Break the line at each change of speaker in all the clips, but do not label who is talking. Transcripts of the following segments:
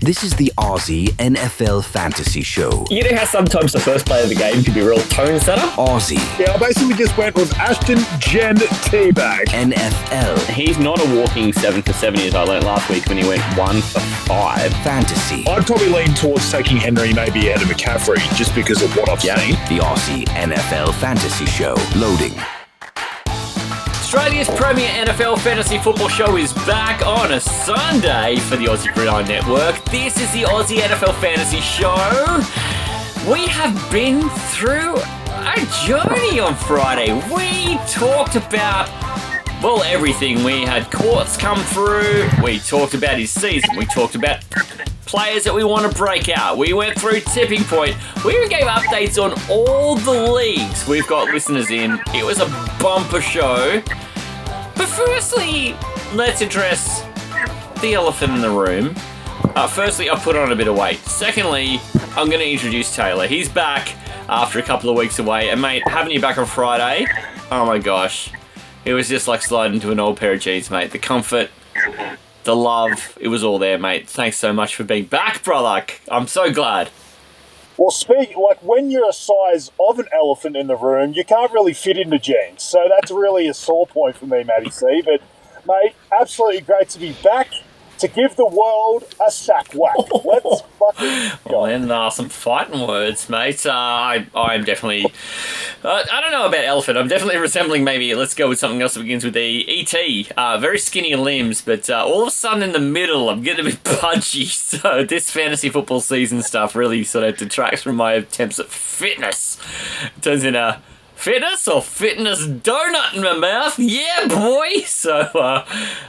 This is the Aussie NFL Fantasy Show.
You know how sometimes the first play of the game can be a real tone setter?
Aussie.
Yeah, I basically just went with Ashton Jen Teabag.
NFL.
He's not a walking 7 for 70 as I learnt last week when he went 1 for 5.
Fantasy.
I'd probably lean towards taking Henry maybe ahead of McCaffrey just because of what I've seen.
The Aussie NFL Fantasy Show. Loading.
Australia's premier NFL fantasy football show is back on a Sunday for the Aussie Gridiron Network. This is the Aussie NFL Fantasy Show. We have been through a journey on Friday. We talked about, well, everything. We had Corts come through. We talked about his season. We talked about players that we want to break out. We went through tipping point. We even gave updates on all the leagues we've got listeners in. It was a bumper show. But firstly, let's address the elephant in the room. Firstly, I put on a bit of weight. Secondly, I'm going to introduce Talor. He's back after a couple of weeks away. And mate, having you back on Friday, oh my gosh. It was just like sliding into an old pair of jeans, mate. The comfort, the love, it was all there, mate. Thanks so much for being back, brother. I'm so glad.
Well, when you're a size of an elephant in the room, you can't really fit into jeans. So that's really a sore point for me, Matty C. But, mate, absolutely great to be back to give the world a sack whack. Let's fucking go.
And some fighting words, mate. I'm definitely... I don't know about elephant. I'm definitely resembling maybe... Let's go with something else that begins with the E.T. Very skinny limbs, but all of a sudden in the middle, I'm getting a bit pudgy. So this fantasy football season stuff really sort of detracts from my attempts at fitness. It turns into... Fitness or fitness donut in my mouth? Yeah, boy! So,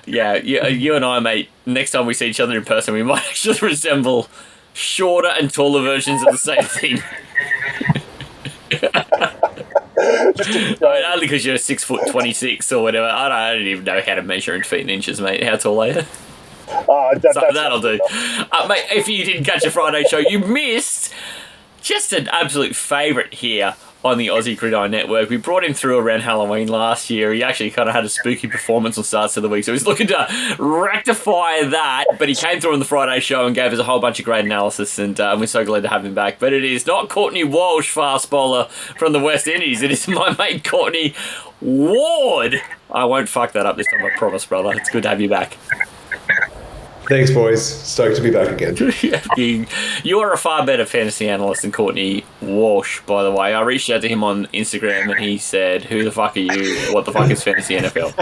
you and I, mate, next time we see each other in person, we might actually resemble shorter and taller versions of the same thing. Only because you're 6'26" or whatever. I don't even know how to measure in feet and inches, mate. How tall are you? That'll do. Mate, if you didn't catch a Friday show, you missed just an absolute favourite here on the Aussie Gridiron Network. We brought him through around Halloween last year. He actually kind of had a spooky performance on starts of the week, so he's looking to rectify that, but he came through on the Friday show and gave us a whole bunch of great analysis, and we're so glad to have him back. But it is not Courtney Walsh, fast bowler from the West Indies. It is my mate Courtney Ward. I won't fuck that up this time, I promise, brother. It's good to have you back.
Thanks, boys. Stoked to be back again.
You are a far better fantasy analyst than Courtney Walsh, by the way. I reached out to him on Instagram and he said, "Who the fuck are you? What the fuck is fantasy NFL?"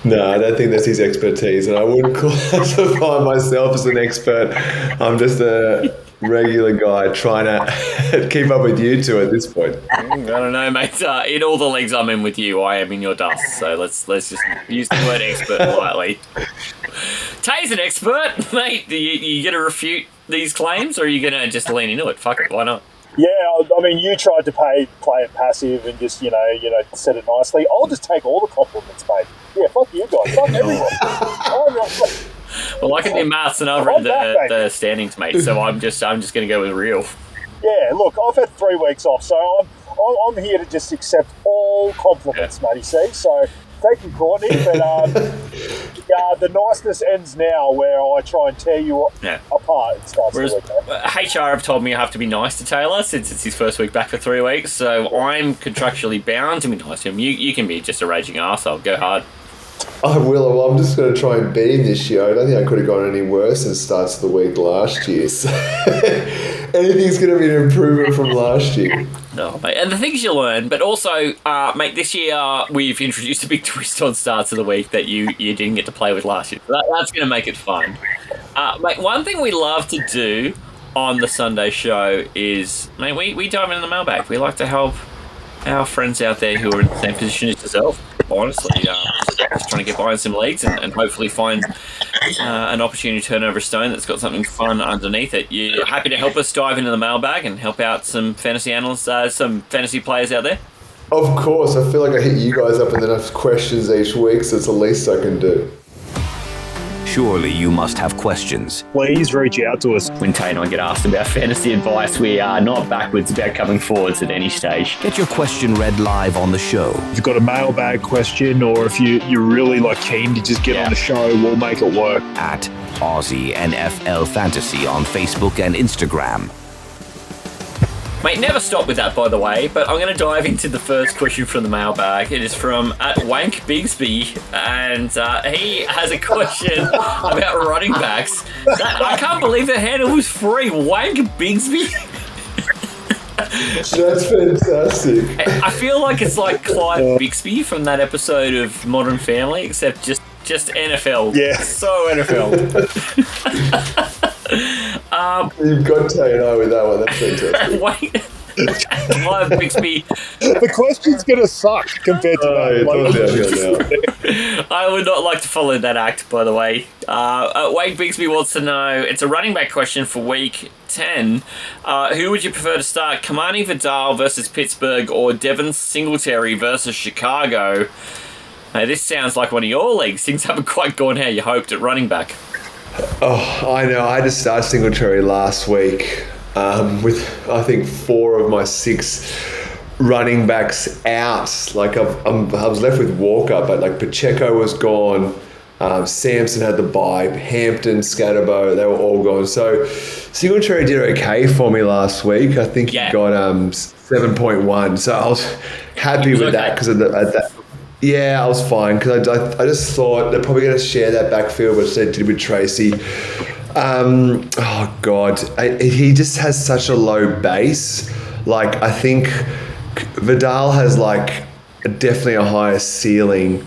No, I don't think that's his expertise, and I wouldn't classify myself as an expert. I'm just a regular guy trying to keep up with you two at this point.
I don't know, mate. In all the leagues I'm in with you, I am in your dust. So let's just use the word expert lightly. Tay's an expert, mate. You going to refute these claims, or are you going to just lean into it? Fuck it, why not?
Yeah, I mean, you tried to play it passive and just, said it nicely. I'll just take all the compliments, mate. Yeah, fuck you guys. Fuck everyone.
Well, I can do maths and over in the standings, mate. So I'm just going to go with real.
Yeah, look, I've had 3 weeks off, so I'm here to just accept all compliments, Matty C. So thank you, Courtney. But the niceness ends now, where I try and tear you apart. It starts the week.
HR have told me I have to be nice to Talor since it's his first week back for 3 weeks. So I'm contractually bound to be nice to him. You can be just a raging arsehole. Go hard.
I will. Well, I'm just going to try and beat him this year. I don't think I could have gone any worse than starts of the week last year. So anything's going to be an improvement from last year.
No, mate. And the things you learn, but also, mate, this year we've introduced a big twist on starts of the week that you didn't get to play with last year. So that's going to make it fun. Mate, one thing we love to do on the Sunday show is, mate, we dive into the mailbag. We like to help our friends out there who are in the same position as yourself. Honestly, just trying to get by in some leagues and hopefully find an opportunity to turn over a stone that's got something fun underneath it. You're happy to help us dive into the mailbag and help out some fantasy analysts, some fantasy players out there?
Of course. I feel like I hit you guys up with enough questions each week, so it's the least I can do.
Surely you must have questions.
Please reach out to us.
When Tay and I get asked about fantasy advice, we are not backwards about coming forwards at any stage.
Get your question read live on the show.
If you've got a mailbag question, or if you're really keen to just get on the show, we'll make it work.
At Aussie NFL Fantasy on Facebook and Instagram.
Mate, never stop with that, by the way, but I'm going to dive into the first question from the mailbag. It is from @WankBigsby, and he has a question about running backs. I can't believe the handle was free. Wank Bigsby?
That's fantastic.
I feel like it's like Clive Bixby from that episode of Modern Family, except just NFL.
Yeah.
So NFL.
You've got Tay and I with that one. That's fantastic.
Wait. Clive Bixby.
The question's going to suck compared to that.
I would not like to follow that act, by the way. Wade Bixby wants to know, it's a running back question for week 10. Who would you prefer to start? Kamani Vidal versus Pittsburgh or Devin Singletary versus Chicago? Now, this sounds like one of your leagues. Things haven't quite gone how you hoped at running back.
Oh, I know. I had to start Singletary last week with, I think, 4 of my 6 running backs out. I was left with Walker, but Pacheco was gone. Sampson had the bye. Hampton, Scatterbo, they were all gone. So Singletary did okay for me last week. I think he got 7.1. So I was happy with that because of that. Yeah, I was fine because I just thought they're probably going to share that backfield, which they did with Tracy. Oh, God. He just has such a low base. I think Vidal has, definitely a higher ceiling,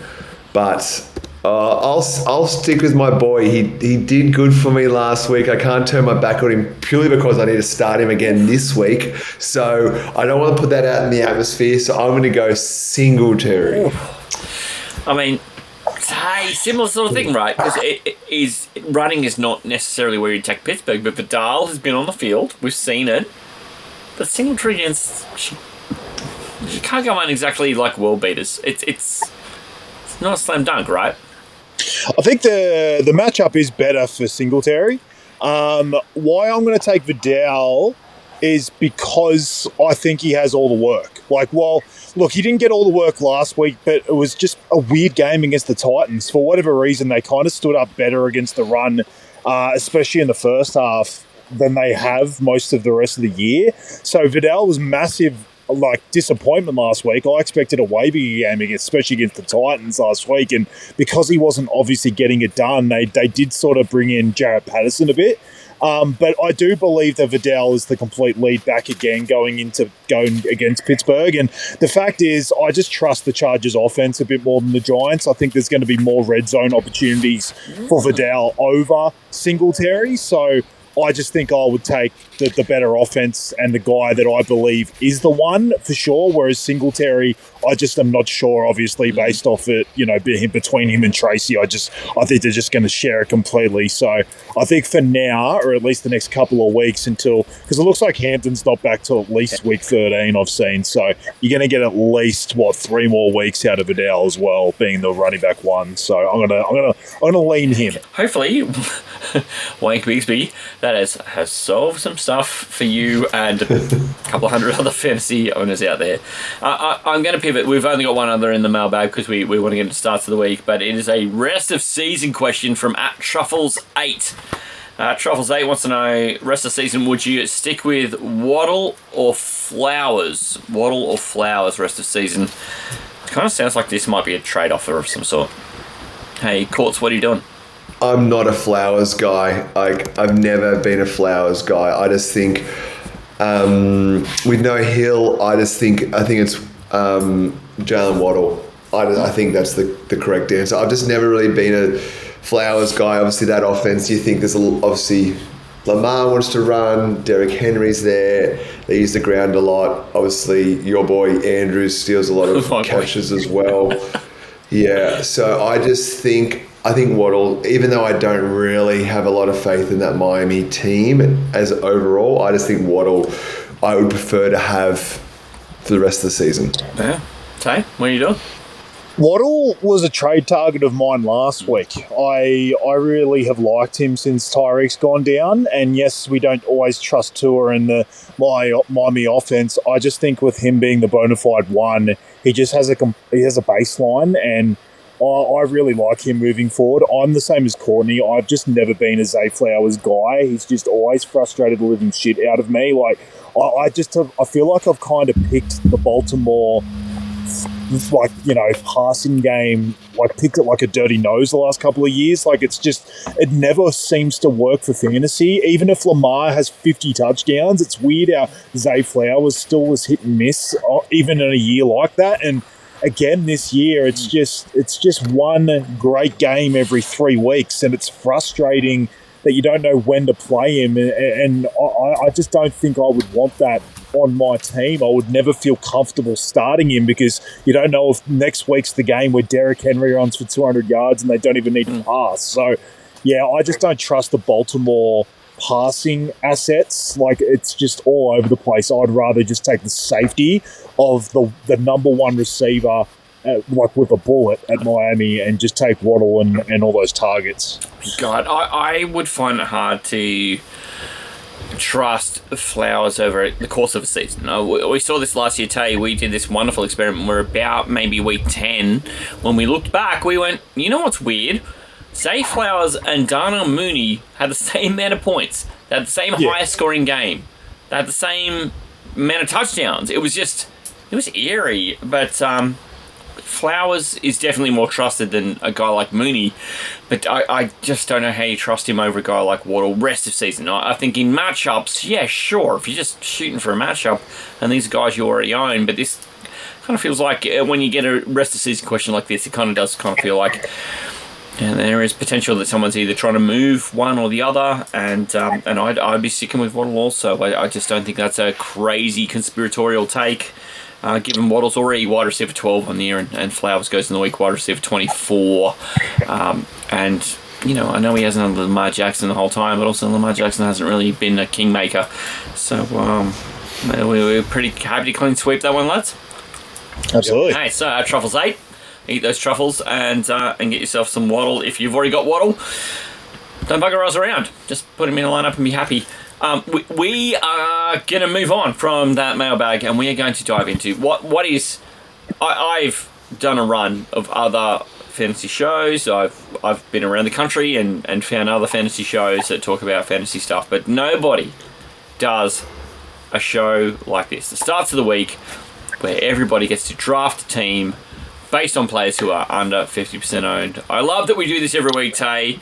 but I'll stick with my boy. He did good for me last week. I can't turn my back on him purely because I need to start him again this week. So I don't want to put that out in the atmosphere, so I'm going to go Singletary.
Ooh. I mean, hey, similar sort of thing, right? Because running is not necessarily where you take Pittsburgh, but Vidal has been on the field. We've seen it. But Singletary against Chicago aren't exactly like world beaters. It's not a slam dunk, right?
I think the matchup is better for Singletary. Why I'm going to take Vidal is because I think he has all the work. Look, he didn't get all the work last week, but it was just a weird game against the Titans. For whatever reason, they kind of stood up better against the run, especially in the first half, than they have most of the rest of the year. So Vidal was massive disappointment last week. I expected a way bigger game, especially against the Titans last week, and because he wasn't obviously getting it done, they did sort of bring in Jarrett Patterson a bit. But I do believe that Vidal is the complete lead back again going against Pittsburgh. And the fact is, I just trust the Chargers offense a bit more than the Giants. I think there's going to be more red zone opportunities for Vidal over Singletary. So I just think I would take the better offense and the guy that I believe is the one for sure. Whereas Singletary, I just am not sure, obviously, based off it, between him and Tracy. I think they're just going to share it completely. So I think for now, or at least the next couple of weeks because it looks like Hampton's not back till at least week 13, I've seen. So you're going to get at least 3 more weeks out of Vidal as well, being the running back one. So I'm gonna lean him.
Hopefully, Wank Bigsby, that has solved some stuff for you and a couple hundred other fantasy owners out there. I'm going to pivot. We've only got one other in the mailbag because we want to get into starts of the week, but it is a rest of season question from @Truffles8. Truffles8 wants to know, rest of season, would you stick with Waddle or Flowers? Waddle or Flowers rest of season? It kind of sounds like this might be a trade-off of some sort. Hey, Corts, what are you doing?
I'm not a Flowers guy. I've never been a Flowers guy. I just think with no Hill, I think it's Jalen Waddle. I think that's the correct answer. I've just never really been a Flowers guy. Obviously, that offense, you think obviously Lamar wants to run. Derrick Henry's there. They use the ground a lot. Obviously, your boy Andrews steals a lot of catches as well. Yeah, so I think Waddle, even though I don't really have a lot of faith in that Miami team as overall, I just think Waddle I would prefer to have for the rest of the season.
Yeah. Tay, what are you doing?
Waddle was a trade target of mine last week. I really have liked him since Tyreek's gone down. And yes, we don't always trust Tua in the Miami offense. I just think with him being the bona fide one, he just has a baseline, and I really like him moving forward. I'm the same as Courtney. I've just never been a Zay Flowers guy. He's just always frustrated the living shit out of me. Like I feel like I've kind of picked the Baltimore, like, you know, passing game, like picked it like a dirty nose the last couple of years. Like it never seems to work for fantasy. Even if Lamar has 50 touchdowns, it's weird how Zay Flowers still was hit and miss, even in a year like that. And again, this year, it's just one great game every 3 weeks, and it's frustrating that you don't know when to play him. And I just don't think I would want that on my team. I would never feel comfortable starting him because you don't know if next week's the game where Derrick Henry runs for 200 yards and they don't even need to pass. So, yeah, I just don't trust the Baltimore passing assets. Like, it's just all over the place. I'd rather just take the safety of the number one receiver, like with a bullet at Miami, and just take Waddle and all those targets.
God, I would find it hard to trust Flowers over the course of a season. We saw this last year, Tay. We did this wonderful experiment. We're about maybe week 10. When we looked back, we went, you know what's weird? Zay Flowers and Darnell Mooney had the same amount of points. They had the same highest scoring game. They had the same amount of touchdowns. It was eerie. But Flowers is definitely more trusted than a guy like Mooney. But I just don't know how you trust him over a guy like Waddle rest of season. I think in matchups, yeah, sure, if you're just shooting for a matchup, and these guys you already own, but this kind of feels like when you get a rest of season question like this, it kind of does kind of feel like there is potential that someone's either trying to move one or the other, and I'd be sticking with Waddle also. I just don't think that's a crazy conspiratorial take. Given Waddle's already wide receiver 12 on the year, and Flowers goes in the week wide receiver 24. And, you know, I know he hasn't had Lamar Jackson the whole time, but also Lamar Jackson hasn't really been a kingmaker. So we're pretty happy to clean sweep that one, lads.
Absolutely.
Hey, so Truffles 8. Eat those truffles and get yourself some Waddle. If you've already got Waddle, don't bugger us around. Just put him in a lineup and be happy. We are going to move on from that mailbag, and we are going to dive into what is... I've done a run of other fantasy shows. I've been around the country and found other fantasy shows that talk about fantasy stuff, but nobody does a show like this. The starts of the week where everybody gets to draft a team based on players who are under 50% owned. I love that we do this every week, Tay.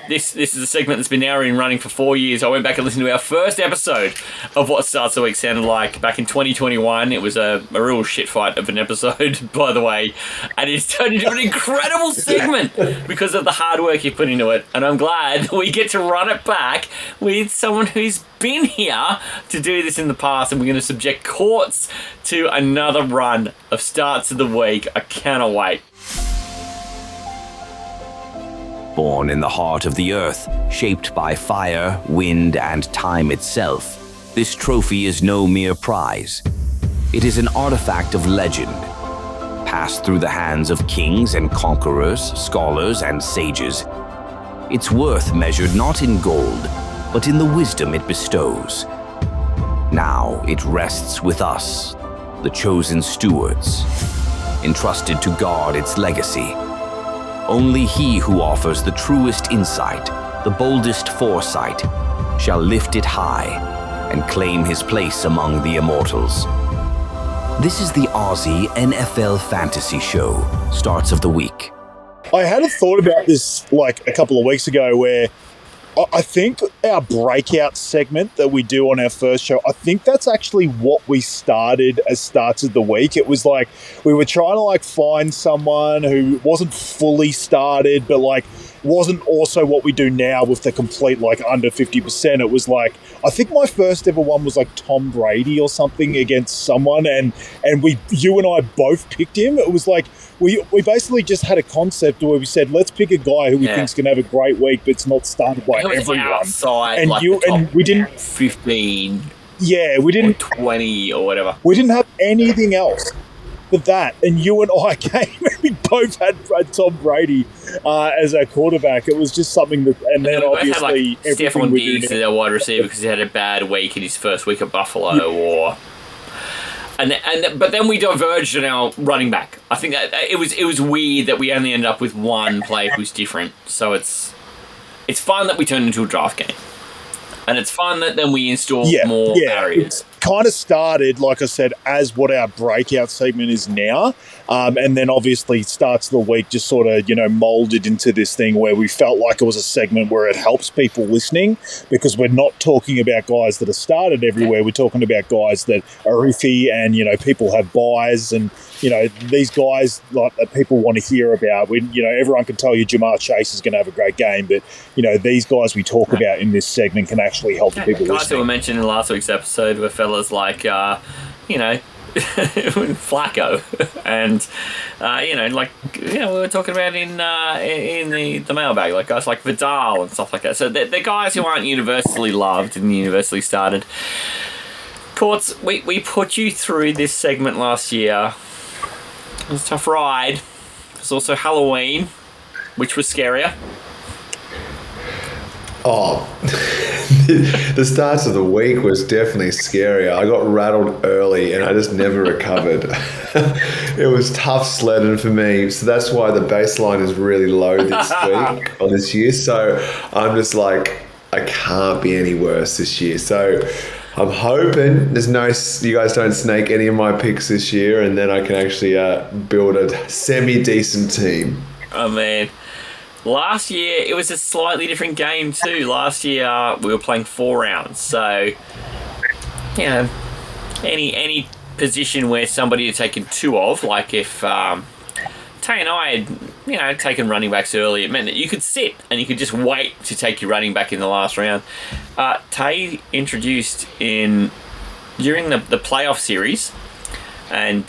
This is a segment that's been now running for 4 years. I went back and listened to our first episode of what Starts the Week sounded like back in 2021. It was a real shit fight of an episode, by the way. And it's turned into an incredible segment because of the hard work you put into it. And I'm glad we get to run it back with someone who's been here to do this in the past. And we're going to subject Corts to another run of Starts of the Week. I cannot wait.
Born in the heart of the earth, shaped by fire, wind, and time itself, this trophy is no mere prize. It is an artifact of legend, passed through the hands of kings and conquerors, scholars, and sages. Its worth measured not in gold, but in the wisdom it bestows. Now it rests with us, the chosen stewards, entrusted to guard its legacy. Only he who offers the truest insight, the boldest foresight, shall lift it high and claim his place among the immortals. This is the Aussie NFL Fantasy Show, Starts of the Week.
I had a thought about this like a couple of weeks ago where I think our breakout segment that we do on our first show, I think that's actually what we started as Starts of the Week. It was like we were trying to like find someone who wasn't fully started, but like wasn't also what we do now with the complete like under 50%. It was like, I think my first ever one was like Tom Brady or something against someone, and you and I both picked him. It was like we basically just had a concept where we said, let's pick a guy who we think's gonna have a great week, but it's not started by everyone.
Outside,
and
like
we didn't
15.
Yeah, we didn't
or 20 or whatever.
We didn't have anything else. But that, and you and I came, and we both had Tom Brady as our quarterback. It was just something that, and then
we
obviously
both had, like, Stephon Diggs as our wide receiver because he had a bad week in his first week at Buffalo, but then we diverged in our running back. I think that it was weird that we only ended up with one player who's different. So it's fun that we turned into a draft game. And it's fun that then we install more barriers. It's
kind of started, like I said, as what our breakout segment is now. And then obviously starts the week just sort of, molded into this thing where we felt like it was a segment where it helps people listening, because we're not talking about guys that are started everywhere. We're talking about guys that are iffy and, people have buys and, these guys like that people want to hear about. Everyone can tell you Jamar Chase is going to have a great game, but, these guys we talk about in this segment can actually help the people listening.
Guys that were mentioned in last week's episode were fellas like, Flacco, and we were talking about in the mailbag, like guys like Vidal and stuff like that. So they're guys who aren't universally loved and universally started. Corts, we put you through this segment last year. It was a tough ride. It was also Halloween, which was scarier.
Oh, the starts of the week was definitely scary. I got rattled early and I just never recovered. It was tough sledding for me. So that's why the baseline is really low this week or this year. So I'm just like, I can't be any worse this year. So I'm hoping you guys don't snake any of my picks this year, and then I can actually build a semi-decent team.
Oh, man. Last year, it was a slightly different game too. Last year, we were playing 4 rounds. So, any position where somebody had taken 2 of, like if Tay and I had, taken running backs early, it meant that you could sit and you could just wait to take your running back in the last round. Tay introduced during the playoff series, and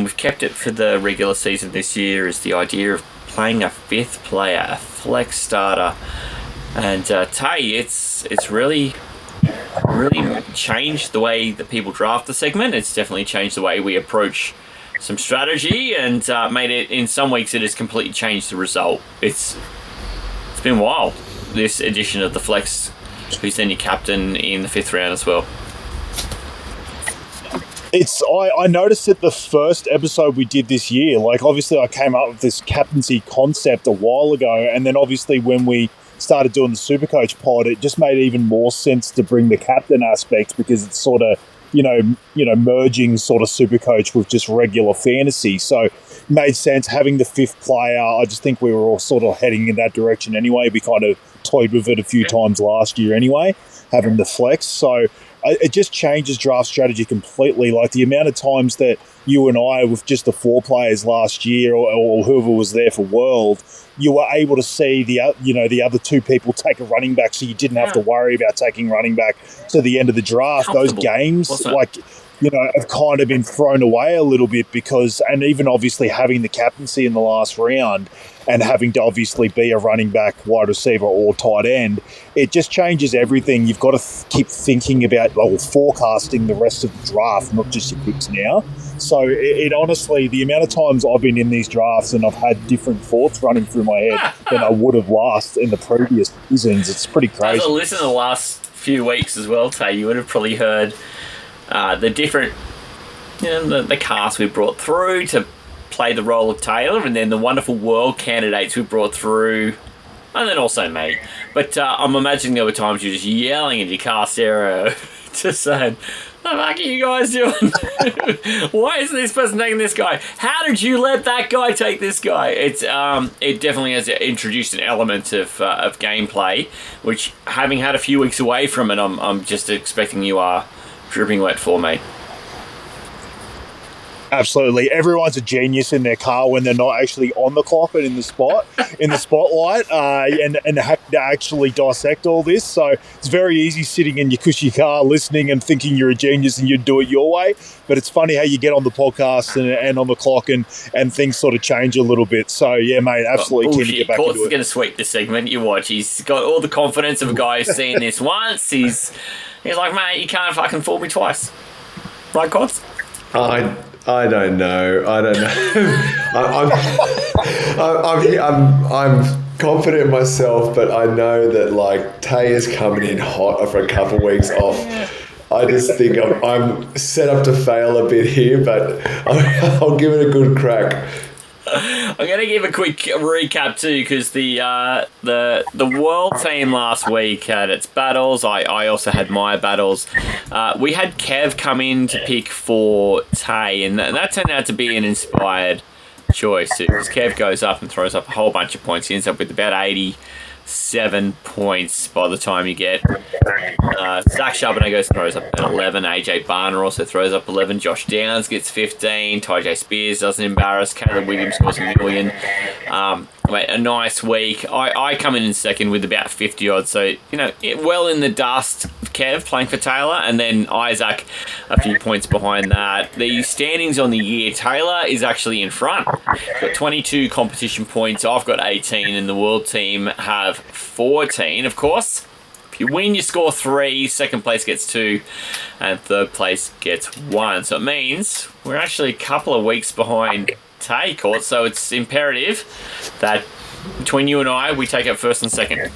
we've kept it for the regular season this year, is the idea of playing a 5th player, a flex starter. And Tay, it's really changed the way that people draft the segment. It's definitely changed the way we approach some strategy, and made it, in some weeks, it has completely changed the result. It's been wild, this edition of the flex, who's then your captain in the 5th round as well.
I noticed it the first episode we did this year. Like, obviously I came up with this captaincy concept a while ago, and then obviously when we started doing the Supercoach pod, it just made even more sense to bring the captain aspect, because it's sort of, merging sort of Supercoach with just regular fantasy. So it made sense having the 5th player. I just think we were all sort of heading in that direction anyway. We kind of toyed with it a few times last year anyway, having the flex. So it just changes draft strategy completely. Like the amount of times that you and I, with just the 4 players last year, or whoever was there for World, you were able to see the other 2 people take a running back, so you didn't have to worry about taking running back to the end of the draft. Those games, have kind of been thrown away a little bit and even obviously having the captaincy in the last round and having to obviously be a running back, wide receiver or tight end, it just changes everything. You've got to keep thinking about forecasting the rest of the draft, not just your picks now. So it honestly, the amount of times I've been in these drafts and I've had different thoughts running through my head than I would have last in the previous seasons, it's pretty crazy.
As I listened to the last few weeks as well, Tay, you would have probably heard the different, the cast we brought through to play the role of Talor, and then the wonderful world candidates we brought through, and then also me. But I'm imagining there were times you're just yelling at your cast era, just saying, "What the fuck are you guys doing? Why isn't this person taking this guy? How did you let that guy take this guy?" It definitely has introduced an element of gameplay, which, having had a few weeks away from it, I'm just expecting you are dripping wet for, mate.
Absolutely. Everyone's a genius in their car when they're not actually on the clock and in the spotlight, and have to actually dissect all this. So it's very easy sitting in your cushy car listening and thinking you're a genius and you'd do it your way. But it's funny how you get on the podcast and on the clock and things sort of change a little bit. So, yeah, mate, absolutely keen to get back
into it.
Corts is
going to sweep this segment. You watch. He's got all the confidence of a guy who's seen this once. He's like, mate, you can't fucking fool me twice. Right, Corts?
I don't know. I'm confident in myself, but I know that like Tay is coming in hot for a couple of weeks off. I just think I'm set up to fail a bit here, but I'll give it a good crack.
I'm going to give a quick recap too, because the world team last week had its battles. I also had my battles. We had Kev come in to pick for Tay, and that turned out to be an inspired choice, because Kev goes up and throws up a whole bunch of points. He ends up with about 87 points by the time you get Zach Charbonnet goes and throws up 11. AJ Barner also throws up 11. Josh Downs gets 15. Tyjae Spears doesn't embarrass. Caleb Williams scores a million. A nice week. I come in second with about 50 odd, so well in the dust. Kev playing for Talor, and then Isaac a few points behind that. The standings on the year, Talor is actually in front. Got 22 competition points. I've got 18, and the world team have 14. Of course, if you win, you score 3. Second place gets 2, and third place gets 1. So it means we're actually a couple of weeks behind Tay, Corts. So it's imperative that between you and I, we take up first and second.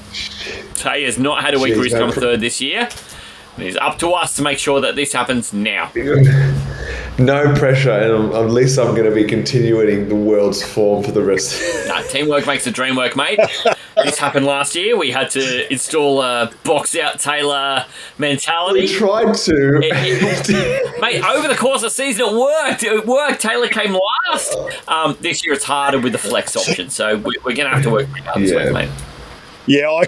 Tay has not had a week where he's come third this year. And it's up to us to make sure that this happens now.
No pressure, and at least I'm going to be continuing the world's form for the rest.
Teamwork makes the dream work, mate. This happened last year. We had to install a box-out Talor mentality.
We tried to.
Mate, over the course of the season, it worked. It worked. Talor came last. This year it's harder with the flex option, so we're going to have to work pretty hard this week, mate.
Yeah, I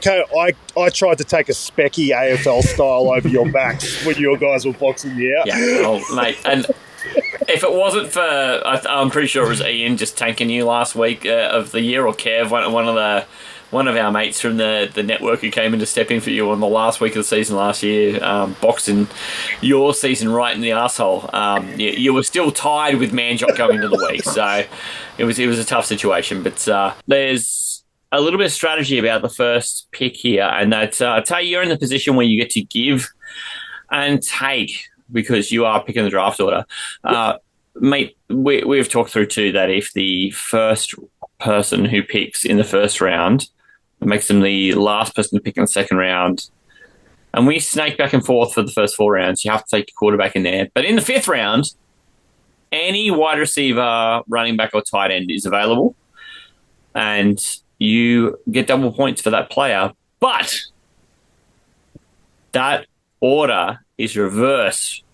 tried to take a specky AFL style over your backs when you guys were boxing me out.
Yeah, mate, and if it wasn't for, I'm pretty sure it was Ian just tanking you last week of the year, or Kev, one of our mates from the network who came in to step in for you on the last week of the season last year, boxing your season right in the arsehole. You were still tied with Manjot going into the week, so it was a tough situation. But there's a little bit of strategy about the first pick here, and that Tay, you're in the position where you get to give and take because you are picking the draft order. Mate, we've talked through too that if the first person who picks in the first round makes them the last person to pick in the second round, and we snake back and forth for the first 4 rounds, you have to take your quarterback in there. But in the 5th round, any wide receiver, running back, or tight end is available, and you get double points for that player, but that order is reversed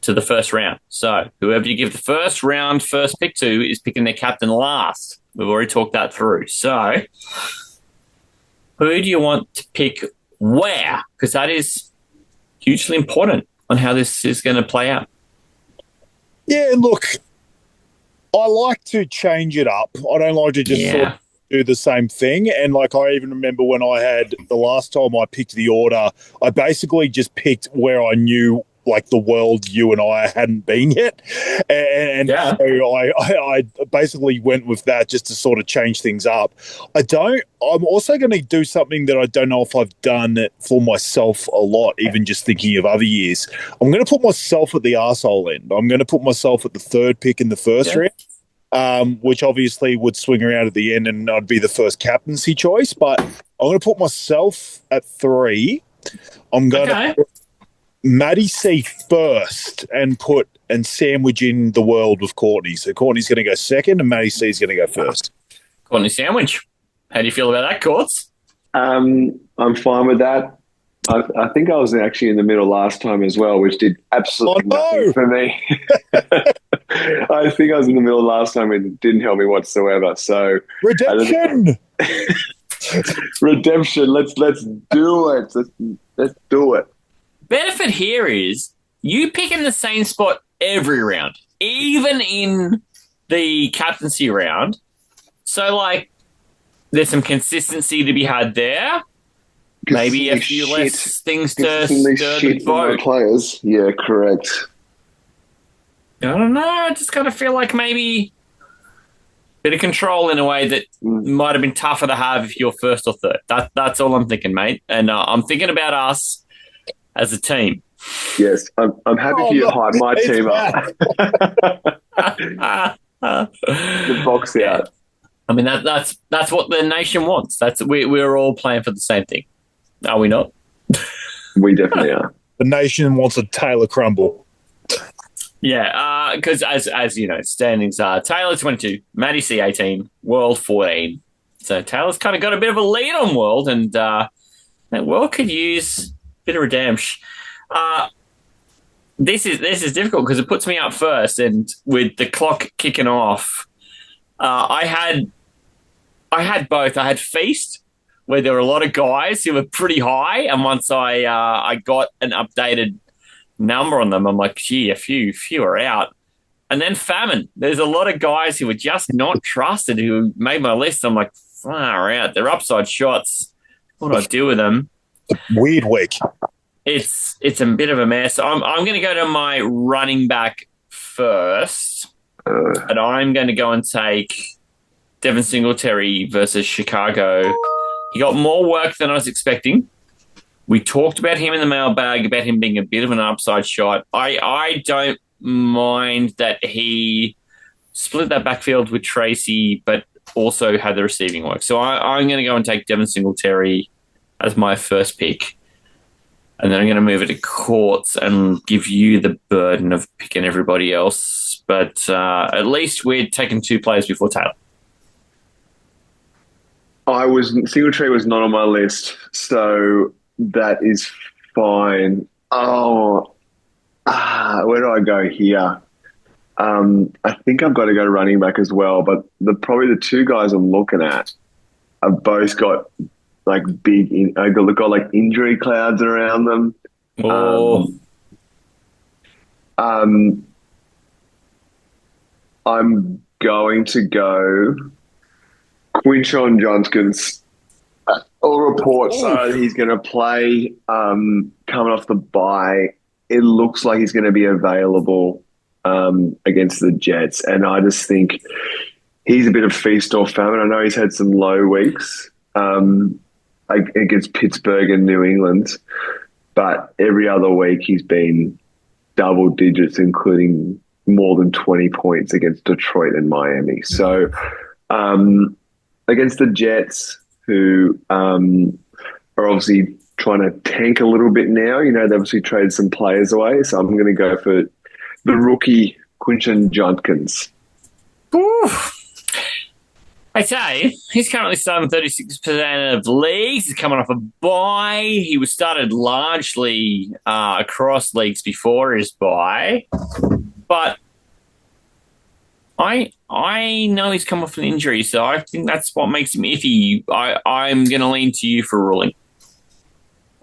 to the first round. So whoever you give the first round first pick to is picking their captain last. We've already talked that through. So who do you want to pick where? Because that is hugely important on how this is going to play out.
Yeah, look, I like to change it up. I don't like to just sort of do the same thing. And like I even remember when I had the last time I picked the order, I basically just picked where I knew like the world you and I hadn't been yet. And so I basically went with that just to sort of change things up. I'm also going to do something that I don't know if I've done for myself a lot, even just thinking of other years. I'm going to put myself at the arsehole end. I'm going to put myself at the 3rd pick in the first round. Which obviously would swing around at the end and I'd be the first captaincy choice. But I'm going to put myself at 3. I'm going to put Matty C first and sandwich in the world with Courtney. So Courtney's going to go second and Matty C is going to go first.
Courtney sandwich. How do you feel about that, Courts?
I'm fine with that. I think I was actually in the middle last time as well, which did absolutely nothing for me. I think I was in the middle last time and it didn't help me whatsoever. So
redemption.
Redemption. Let's do it. Let's do it.
Benefit here is you pick in the same spot every round, even in the captaincy round. So, like, there's some consistency to be had there. Maybe a few less things to stir the boat.
Players. Yeah, correct.
I don't know. I just kind of feel like maybe a bit of control in a way that might have been tougher to have if you're first or third. That's all I'm thinking, mate. And I'm thinking about us as a team.
Yes, I'm happy for you to hype my team up. The box out.
I mean that's what the nation wants. We're all playing for the same thing, are we not?
We definitely are.
The nation wants a Taylor crumble.
Yeah, because as you know, standings are Taylor 22, Matty C 18, World 14. So Taylor's kind of got a bit of a lead on World, and World could use a bit of redemption. This is difficult because it puts me up first, and with the clock kicking off, I had both. I had Feast, where there were a lot of guys who were pretty high, and once I got an updated number on them, I'm like, gee, a few are out. And then Famine. There's a lot of guys who were just not trusted who made my list. I'm like, far out. They're upside shots. What do I do with them?
Weird week.
It's a bit of a mess. I'm going to go to my running back first, and I'm going to go and take Devin Singletary versus Chicago. He got more work than I was expecting. We talked about him in the mailbag, about him being a bit of an upside shot. I don't mind that he split that backfield with Tracy, but also had the receiving work. So I'm going to go and take Devin Singletary as my first pick. And then I'm going to move it to Corts and give you the burden of picking everybody else. But at least we're taking 2 players before Taylor.
Singletary was not on my list, so that is fine. Oh, where do I go here? I think I've got to go running back as well, but probably the 2 guys I'm looking at have both got like got like injury clouds around them.
Oh.
I'm going to go Quinshon Johnston's. All reports are he's going to play coming off the bye. It looks like he's going to be available against the Jets, and I just think he's a bit of feast or famine. I know he's had some low weeks against Pittsburgh and New England, but every other week he's been double digits, including more than 20 points against Detroit and Miami. So against the Jets, who are obviously trying to tank a little bit now. You know, they obviously traded some players away, so I'm going to go for the rookie Quinshon Judkins.
I say, he's currently starting 36% of leagues. He's coming off a bye. He was started largely across leagues before his bye. But I know he's come off an injury, so I think that's what makes him iffy. I'm going to lean to you for ruling.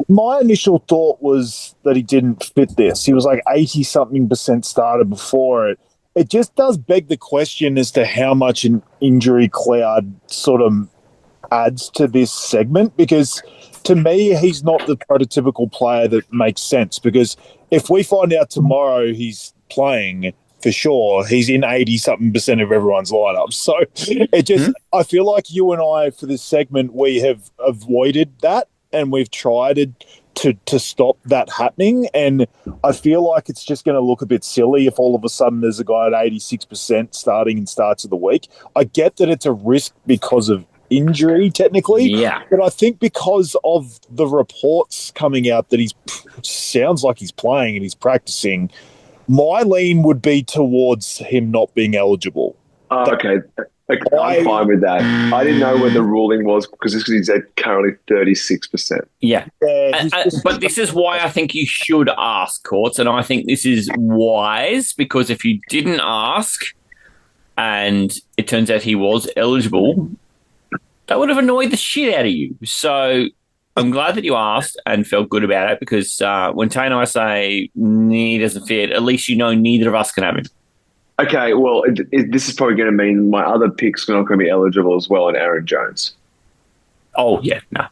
My initial thought was that he didn't fit this. He was like 80-something% started before it. It just does beg the question as to how much an injury cloud sort of adds to this segment, because to me, he's not the prototypical player that makes sense, because if we find out tomorrow he's playing for sure, he's in 80-something% of everyone's lineup. So it just, I feel like you and I, for this segment, we have avoided that and we've tried to stop that happening. And I feel like it's just going to look a bit silly if all of a sudden there's a guy at 86% starting in starts of the week. I get that it's a risk because of injury technically, but I think because of the reports coming out that sounds like he's playing and he's practicing, my lean would be towards him not being eligible.
Okay. I'm fine with that. I didn't know what the ruling was because he's at currently 36%.
Yeah. But this is why I think you should ask, Courts, and I think this is wise, because if you didn't ask and it turns out he was eligible, that would have annoyed the shit out of you. So I'm glad that you asked and felt good about it, because when Tay and I say he doesn't fit, at least you know neither of us can have him.
Okay, well, this is probably going to mean my other pick's not going to be eligible as well, and Aaron Jones.
Oh, yeah, no.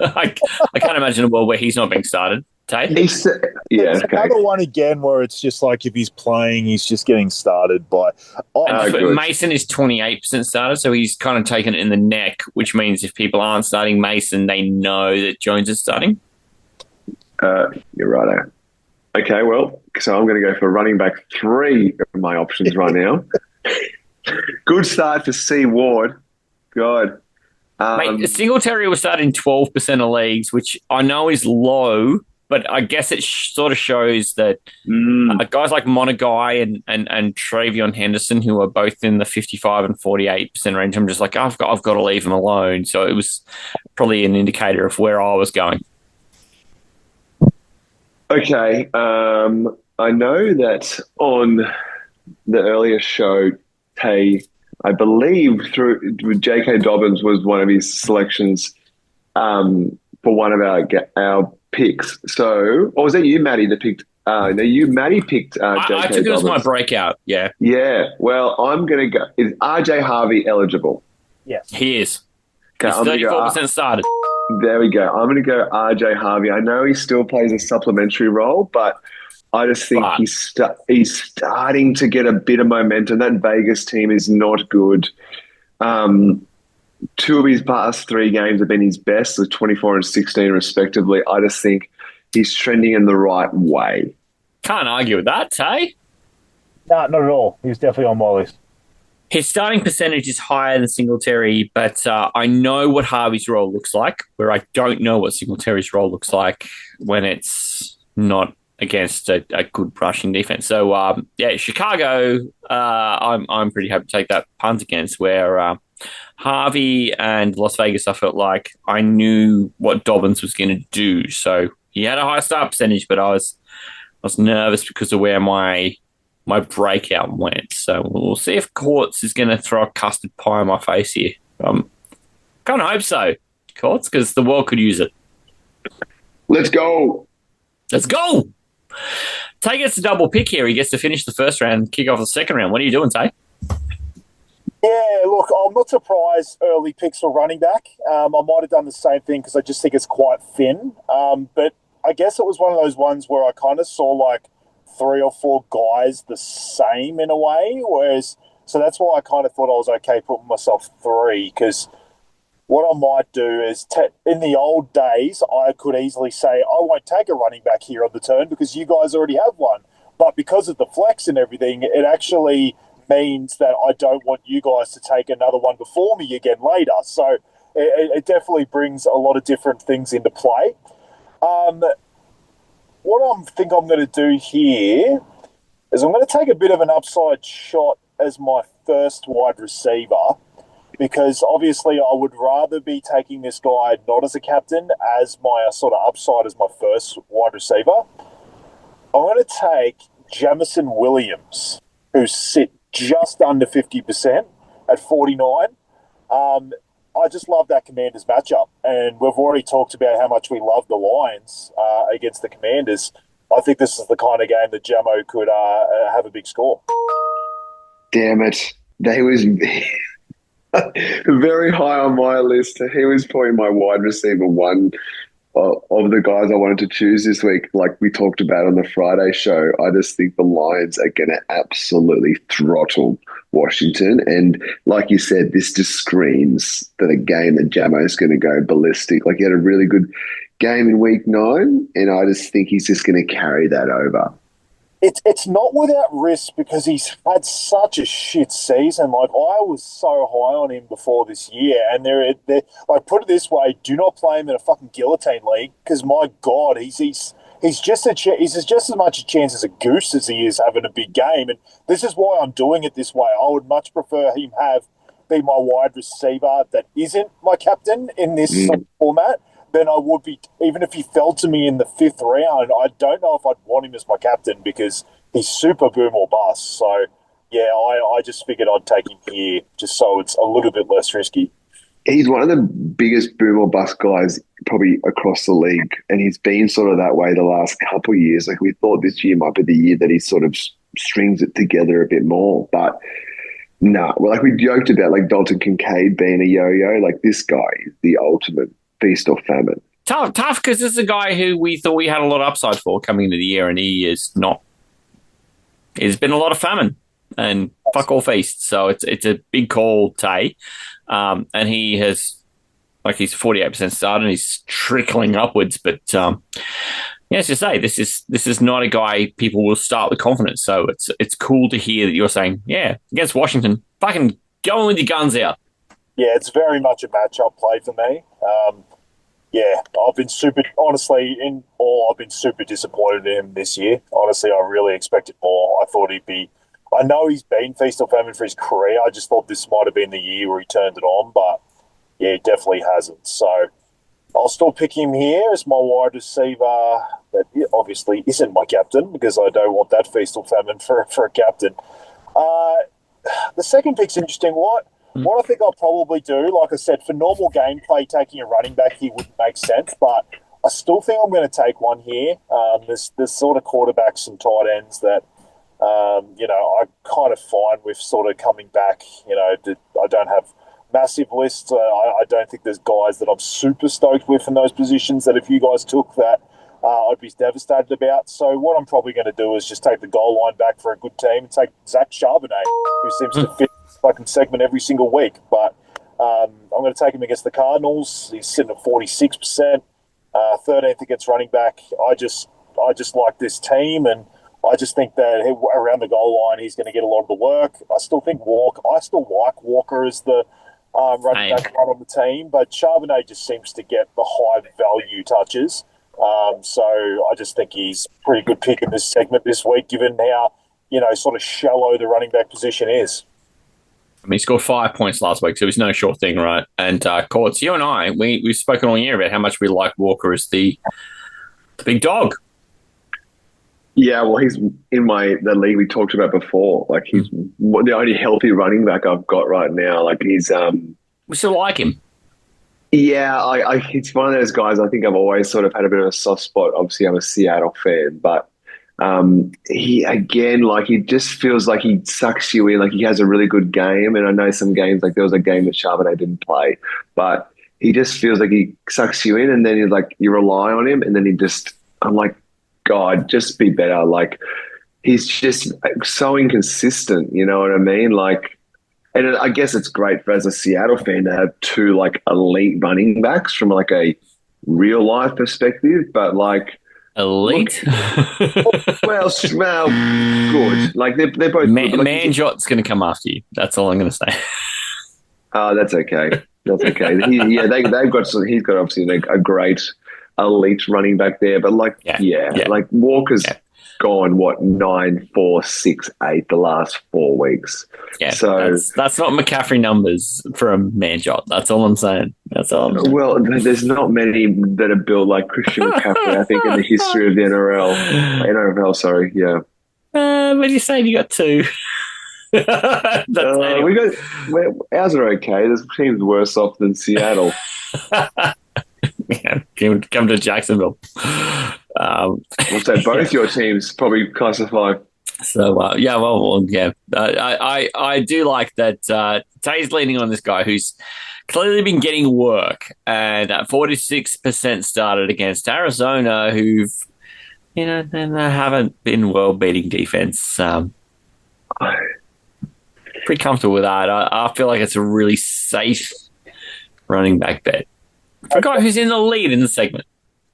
I can't imagine a world where he's not being started. Tay?
Another one again where it's just like if he's playing, he's just getting started by...
Mason is 28% started, so he's kind of taken it in the neck, which means if people aren't starting Mason, they know that Jones is starting.
You're right. Okay, well, so I'm going to go for running back 3 of my options right now. Good start for C. Ward. God.
Mate, Singletary was starting 12% of leagues, which I know is low, but I guess it sort of shows that guys like Monagai and Travion Henderson, who are both in the 55 and 48% range, I'm just like, I've got to leave them alone. So it was probably an indicator of where I was going.
Okay. I know that on the earlier show, Tay, I believe through J.K. Dobbins was one of his selections for one of our picks. So, or was that you, Matty, that picked? No, Matty picked J.K.
I took it as my breakout. Yeah.
Yeah. Well, I'm going to go. Is RJ Harvey eligible?
Yes.
He is.
Okay,
He's 34% started.
There we go. I'm going to go RJ Harvey. I know he still plays a supplementary role, but I just think he's starting to get a bit of momentum. That Vegas team is not good. 2 of his past 3 games have been his best, so 24 and 16 respectively. I just think he's trending in the right way.
Can't argue with that, Tay.
No, not at all. He was definitely on my list.
His starting percentage is higher than Singletary, but I know what Harvey's role looks like, where I don't know what Singletary's role looks like when it's not against a good rushing defense. So, Chicago, I'm pretty happy to take that punt against, where Harvey and Las Vegas, I felt like I knew what Dobbins was going to do. So he had a high start percentage, but I was nervous because of where my breakout went. So we'll see if Corts is going to throw a custard pie in my face here. Kind of hope so, Corts, because the world could use it.
Let's go.
Let's go. Tay gets a double pick here. He gets to finish the first round and kick off the second round. What are you doing, Tay?
Yeah, look, I'm not surprised early picks for running back. I might have done the same thing because I just think it's quite thin. But I guess it was one of those ones where I kind of saw like 3 or 4 guys the same in a way. So that's why I kind of thought I was okay putting myself 3, because what I might do is, in the old days, I could easily say, I won't take a running back here on the turn because you guys already have one. But because of the flex and everything, it actually means that I don't want you guys to take another one before me again later. So it definitely brings a lot of different things into play. What I think I'm going to do here is I'm going to take a bit of an upside shot as my first wide receiver, because obviously I would rather be taking this guy not as a captain, as my sort of upside as my first wide receiver. I'm going to take Jamison Williams, who sit just under 50% at 49. I just love that Commanders matchup, and we've already talked about how much we love the Lions against the Commanders. I think this is the kind of game that Jamo could have a big score.
Damn it. He was very high on my list. He was probably my wide receiver 1 of the guys I wanted to choose this week. Like we talked about on the Friday show, I just think the Lions are going to absolutely throttle Washington. And like you said, this just screams that a game that Jamo is going to go ballistic. Like he had a really good game in week 9, and I just think he's just going to carry that over.
It's not without risk, because he's had such a shit season. Like, I was so high on him before this year, and they're like, put it this way, do not play him in a fucking guillotine league, because my God, he's just as much a chance as a goose as he is having a big game. And this is why I'm doing it this way. I would much prefer him be my wide receiver that isn't my captain in this format than I would be, even if he fell to me in the 5th round. I don't know if I'd want him as my captain, because he's super boom or bust. So, yeah, I just figured I'd take him here just so it's a little bit less risky.
He's one of the biggest boom or bust guys probably across the league, and he's been sort of that way the last couple of years. Like, we thought this year might be the year that he sort of strings it together a bit more, but no. Well, like we joked about, like Dalton Kincaid being a yo-yo, like this guy is the ultimate feast or famine.
Tough, because this is a guy who we thought we had a lot of upside for coming into the year, and he is not. There's been a lot of famine and fuck all feast, so it's a big call, Tay. And he has, like, he's 48% started, and he's trickling upwards, but as you say, this is not a guy people will start with confidence. So it's cool to hear that you're saying, yeah, against Washington, fucking go in with your guns out.
Yeah, it's very much a matchup play for me. I've been super disappointed in him this year. Honestly, I really expected more. I thought I know he's been feast or famine for his career. I just thought this might have been the year where he turned it on, but yeah, he definitely hasn't. So I'll still pick him here as my wide receiver, but obviously isn't my captain because I don't want that feast or famine for a captain. The second pick's interesting. What I think I'll probably do, like I said, for normal gameplay, taking a running back here wouldn't make sense, but I still think I'm going to take one here. There's sort of quarterbacks and tight ends that, I kind of find with sort of coming back. I don't have massive lists. I don't think there's guys that I'm super stoked with in those positions that if you guys took that, I'd be devastated about. So what I'm probably going to do is just take the goal line back for a good team and take Zach Charbonnet, who seems to fit fucking segment every single week. But I'm going to take him against the Cardinals. He's sitting at 46%, 13th against running back. I just like this team, and I just think that around the goal line he's going to get a lot of the work. I still like Walker as the running back on the team, but Charbonnet just seems to get the high value touches. So I just think he's a pretty good pick in this segment this week, given how sort of shallow the running back position is.
I mean, he scored 5 points last week, so it's no short thing, right? And Corts, you and I, we've spoken all year about how much we like Walker as the big dog.
Yeah, well, he's in the league we talked about before. Like, he's the only healthy running back I've got right now. Like, he's
we still like him.
Yeah, it's one of those guys. I think I've always sort of had a bit of a soft spot. Obviously, I'm a Seattle fan, but he just feels like he sucks you in. Like, he has a really good game, and I know some games, like there was a game that Charbonnet didn't play, but he just feels like he sucks you in, and then you rely on him, and then I'm like, God, just be better. Like, he's just so inconsistent. You know what I mean? Like, and I guess it's great as a Seattle fan to have two elite running backs from a real life perspective, but
elite.
well, good. Like they're both.
Manjot's going to come after you. That's all I'm going to say.
Oh, that's okay. That's okay. He's got obviously a great elite running back there, but Walker's gone 9, 4, 6, 8 the last 4 weeks.
Yeah,
so
that's not McCaffrey numbers for a Manjot. That's all I'm saying.
Well, there's not many that are built like Christian McCaffrey, I think, in the history of the NFL, sorry, yeah.
But you're saying you got 2.
Ours are okay. There's teams worse off than Seattle.
Yeah, come to Jacksonville.
We'll say both your teams probably classify.
So, I do like that Tay's leaning on this guy who's clearly been getting work, and 46% started against Arizona, who've, they haven't been well-beating defense. Pretty comfortable with that. I feel like it's a really safe running back bet. For a guy who's in the lead in the segment.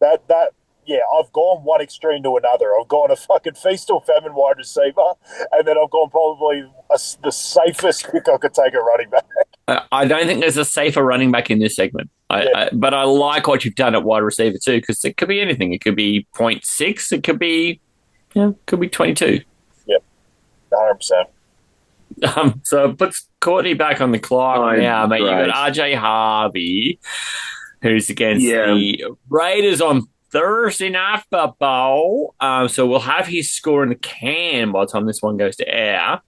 I've gone one extreme to another. I've gone a fucking feast or famine wide receiver, and then I've gone probably the safest pick I could take a running back.
I don't think there's a safer running back in this segment. But I like what you've done at wide receiver too, because it could be anything. It could be 0.6. It could be, could be 22.
Yep, 100%.
So it puts Courtney back on the clock now, mate. You've got RJ Harvey, who's against the Raiders on Thursday night football. So we'll have his score in the can by the time this one goes to air.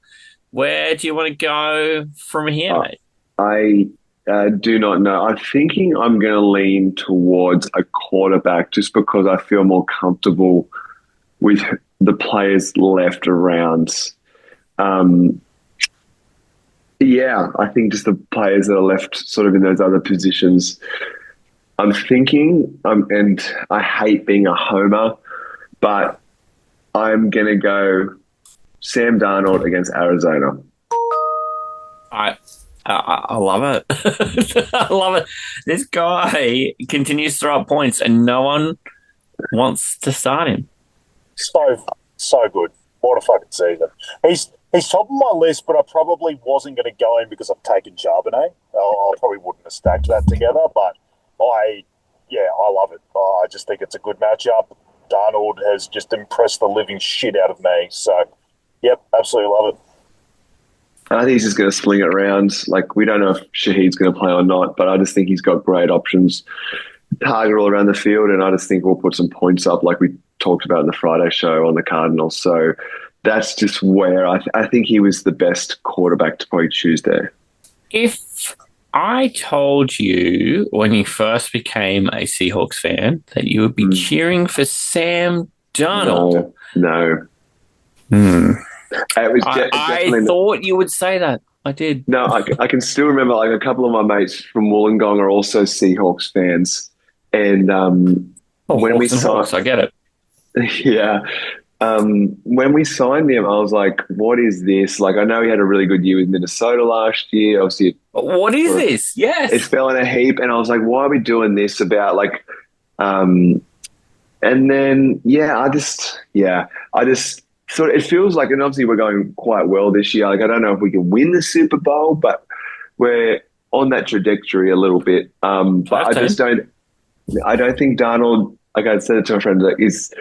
Where do you want to go from here, mate?
I do not know. I'm thinking I'm going to lean towards a quarterback just because I feel more comfortable with the players left around. I think just the players that are left sort of in those other positions. I'm thinking, and I hate being a homer, but I'm going to go Sam Darnold against Arizona.
I love it. I love it. This guy continues to throw up points, and no one wants to start him.
So good. What a fucking season. He's top of my list, but I probably wasn't going to go in because I've taken Charbonnet. I probably wouldn't have stacked that together, but I love it. I just think it's a good matchup. Darnold has just impressed the living shit out of me. So, yep, absolutely love it.
I think he's just going to sling it around. Like, we don't know if Shaheed's going to play or not, but I just think he's got great options. Target all around the field, and I just think we'll put some points up like we talked about in the Friday show on the Cardinals. So that's just where I think he was the best quarterback to probably choose there.
If I told you when you first became a Seahawks fan that you would be cheering for Sam Darnold.
No. It was
I thought you would say that. I did.
No, I can still remember, like, a couple of my mates from Wollongong are also Seahawks fans. And when we signed,
Hawks, I get it.
Yeah. When we signed him, I was like, what is this? Like, I know he had a really good year with Minnesota last year. Obviously,
what is this? Yes.
It fell in a heap. And I was like, why are we doing this about, like, and then, I just sort of, it feels like, and obviously we're going quite well this year. Like, I don't know if we can win the Super Bowl, but we're on that trajectory a little bit. But I don't think Darnold, like I said it to my friend, like, is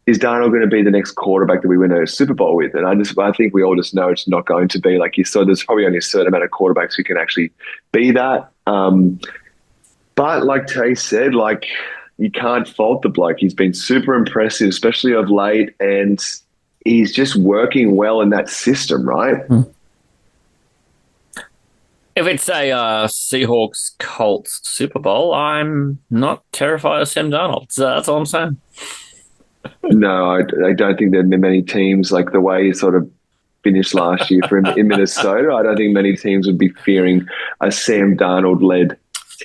Darnold going to be the next quarterback that we win a Super Bowl with? And I think we all just know it's not going to be. Like you said, there's probably only a certain amount of quarterbacks who can actually be that. But like Tay said, like, you can't fault the bloke. He's been super impressive, especially of late, and he's just working well in that system, right?
If it's a Seahawks Colts Super Bowl, I'm not terrified of Sam Darnold. So that's all I'm saying.
No, I don't think there are many teams, like the way he sort of finished last year for him in Minnesota. I don't think many teams would be fearing a Sam Darnold-led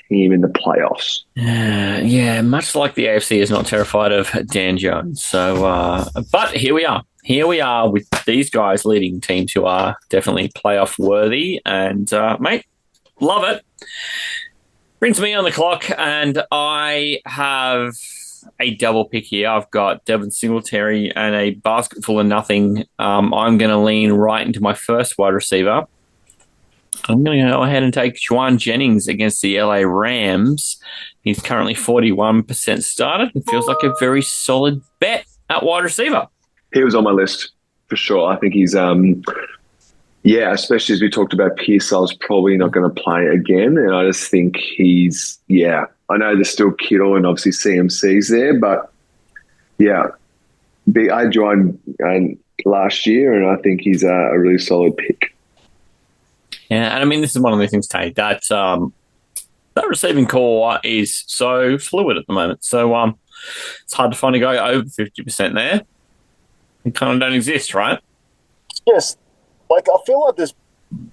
team in the playoffs.
Yeah, much like the AFC is not terrified of Dan Jones. So, but here we are. Here we are with these guys leading teams who are definitely playoff worthy. And, mate, love it. Brings me on the clock, and I have a double pick here. I've got Devin Singletary and a basket full of nothing. I'm going to lean right into my first wide receiver. I'm going to go ahead and take Juwan Jennings against the LA Rams. He's currently 41% started and feels like a very solid bet at wide receiver.
He was on my list for sure. I think he's, especially as we talked about Pearsall's probably not going to play again. And I just think he's, I know there's still Kittle and obviously CMC's there, but I joined last year and I think he's a really solid pick.
Yeah, and I mean, this is one of the things, Tate, that receiving core is so fluid at the moment. So it's hard to find a guy over 50% there. They kind of don't exist, right?
Yes. Like, I feel like there's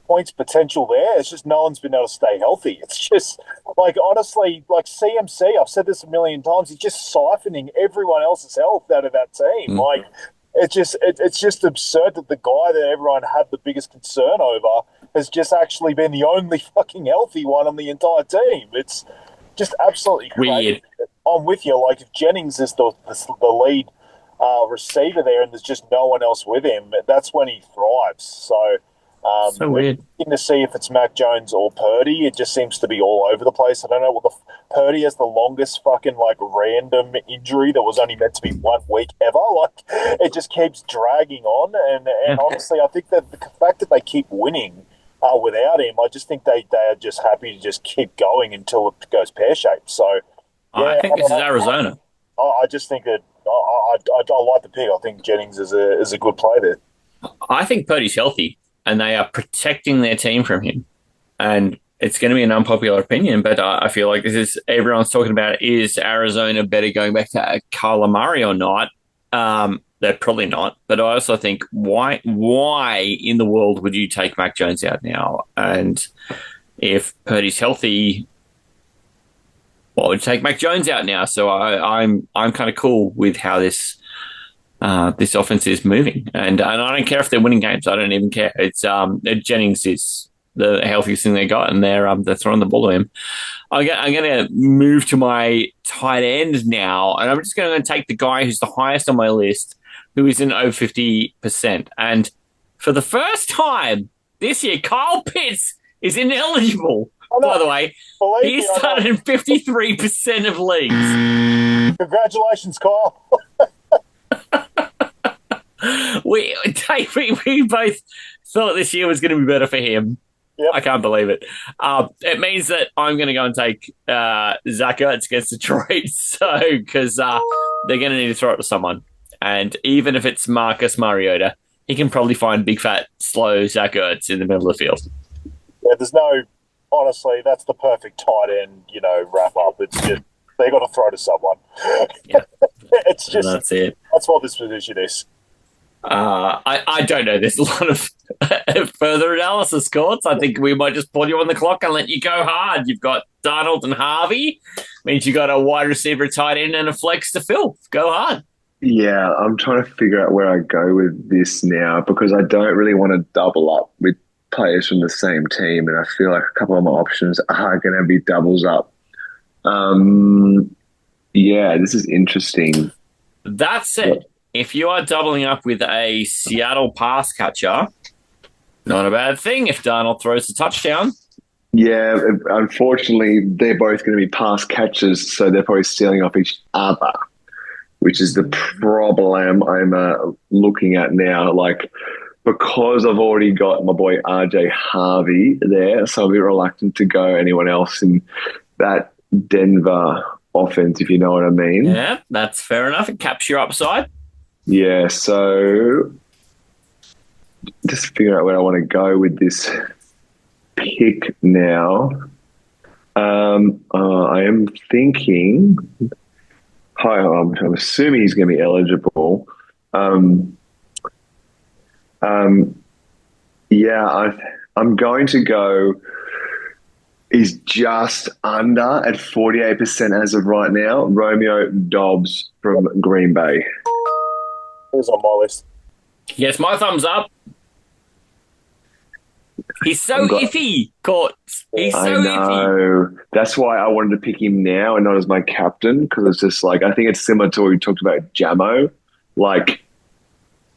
points potential there. It's just no one's been able to stay healthy. It's just, like, honestly, like CMC, I've said this a million times, he's just siphoning everyone else's health out of that team. Like, it's just absurd that the guy that everyone had the biggest concern over has just actually been the only fucking healthy one on the entire team. It's just absolutely crazy. Weird. I'm with you. Like, if Jennings is the lead receiver there and there's just no one else with him, that's when he thrives. So
weird.
To see if it's Mac Jones or Purdy. It just seems to be all over the place. I don't know what Purdy has the longest fucking like random injury that was only meant to be 1 week ever. Like, it just keeps dragging on, and honestly, I think that the fact that they keep winning without him, I just think they are just happy to just keep going until it goes pear-shaped. So
I think this is Arizona.
I just think that I like the pick. I think Jennings is a good play there.
I think Purdy's healthy, and they are protecting their team from him. And it's going to be an unpopular opinion, but I feel like everyone's talking about, is Arizona better going back to Kyler Murray or not? They're probably not. But I also think, why in the world would you take Mac Jones out now? And if Purdy's healthy, why would you take Mac Jones out now? So I'm kind of cool with how this offense is moving, and I don't care if they're winning games. I don't even care. It's Jennings is the healthiest thing they got, and they're throwing the ball to him. I'm going to move to my tight end now, and I'm just going to take the guy who's the highest on my list, who is in over 50%. And for the first time this year, Kyle Pitts is ineligible. By the way, he started in 53% of leagues.
Congratulations, Kyle.
We both thought this year was going to be better for him.
Yep.
I can't believe it. It means that I'm going to go and take Zach Ertz against Detroit, because they're going to need to throw it to someone. And even if it's Marcus Mariota, he can probably find big, fat, slow Zach Ertz in the middle of the field.
Yeah, honestly, that's the perfect tight end, wrap up. It's just, they got to throw to someone.
Yeah.
It's just,
that's it.
That's what this position is.
I don't know. There's a lot of further analysis, Corts. I think we might just pull you on the clock and let you go hard. You've got Darnold and Harvey. Means you got a wide receiver, tight end, and a flex to fill. Go hard.
Yeah, I'm trying to figure out where I go with this now, because I don't really want to double up with players from the same team, and I feel like a couple of my options are going to be doubles up. Yeah, this is interesting.
That said, if you are doubling up with a Seattle pass catcher, not a bad thing if Darnold throws a touchdown.
Yeah, unfortunately, they're both going to be pass catchers, so they're probably stealing off each other, which is the problem I'm looking at now. Like, because I've already got my boy RJ Harvey there, so I'll be reluctant to go anyone else in that Denver offense, if you know what I mean.
Yeah, that's fair enough. It caps your upside.
Yeah, so just figure out where I want to go with this pick now. I am thinking, I'm assuming he's going to be eligible. Yeah, I'm going to go. He's just under at 48% as of right now. Romeo Dobbs from Green Bay.
He's on my list.
Yes, my thumbs up. He's so iffy, Corts. He's so iffy.
That's why I wanted to pick him now and not as my captain, because it's just like, I think it's similar to what we talked about Jamo. Like,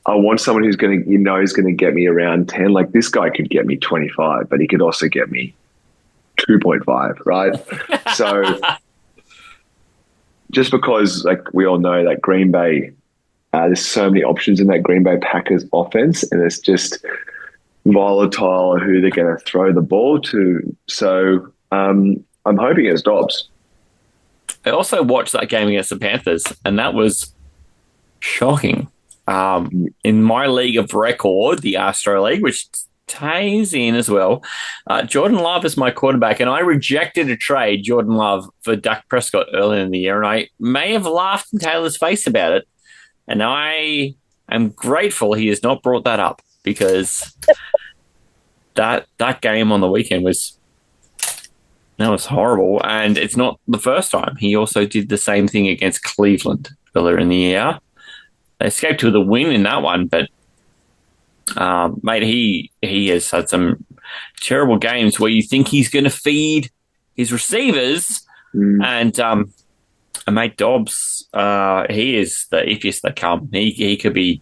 I want someone who's going to, is going to get me around 10. Like, this guy could get me 25, but he could also get me 2.5, right? So just because, like, we all know that Green Bay, there's so many options in that Green Bay Packers offense, and it's just volatile who they're going to throw the ball to. So I'm hoping it's Dobbs.
I also watched that game against the Panthers, and that was shocking. In my league of record, the Astro League, which ties in as well, Jordan Love is my quarterback, and I rejected a trade, Jordan Love, for Dak Prescott earlier in the year, and I may have laughed in Taylor's face about it, and I am grateful he has not brought that up, because that game on the weekend was horrible, and it's not the first time. He also did the same thing against Cleveland earlier in the year. They escaped with a win in that one, but mate, he has had some terrible games where you think he's going to feed his receivers, and mate, Dobbs, he is the iffiest they come. He could be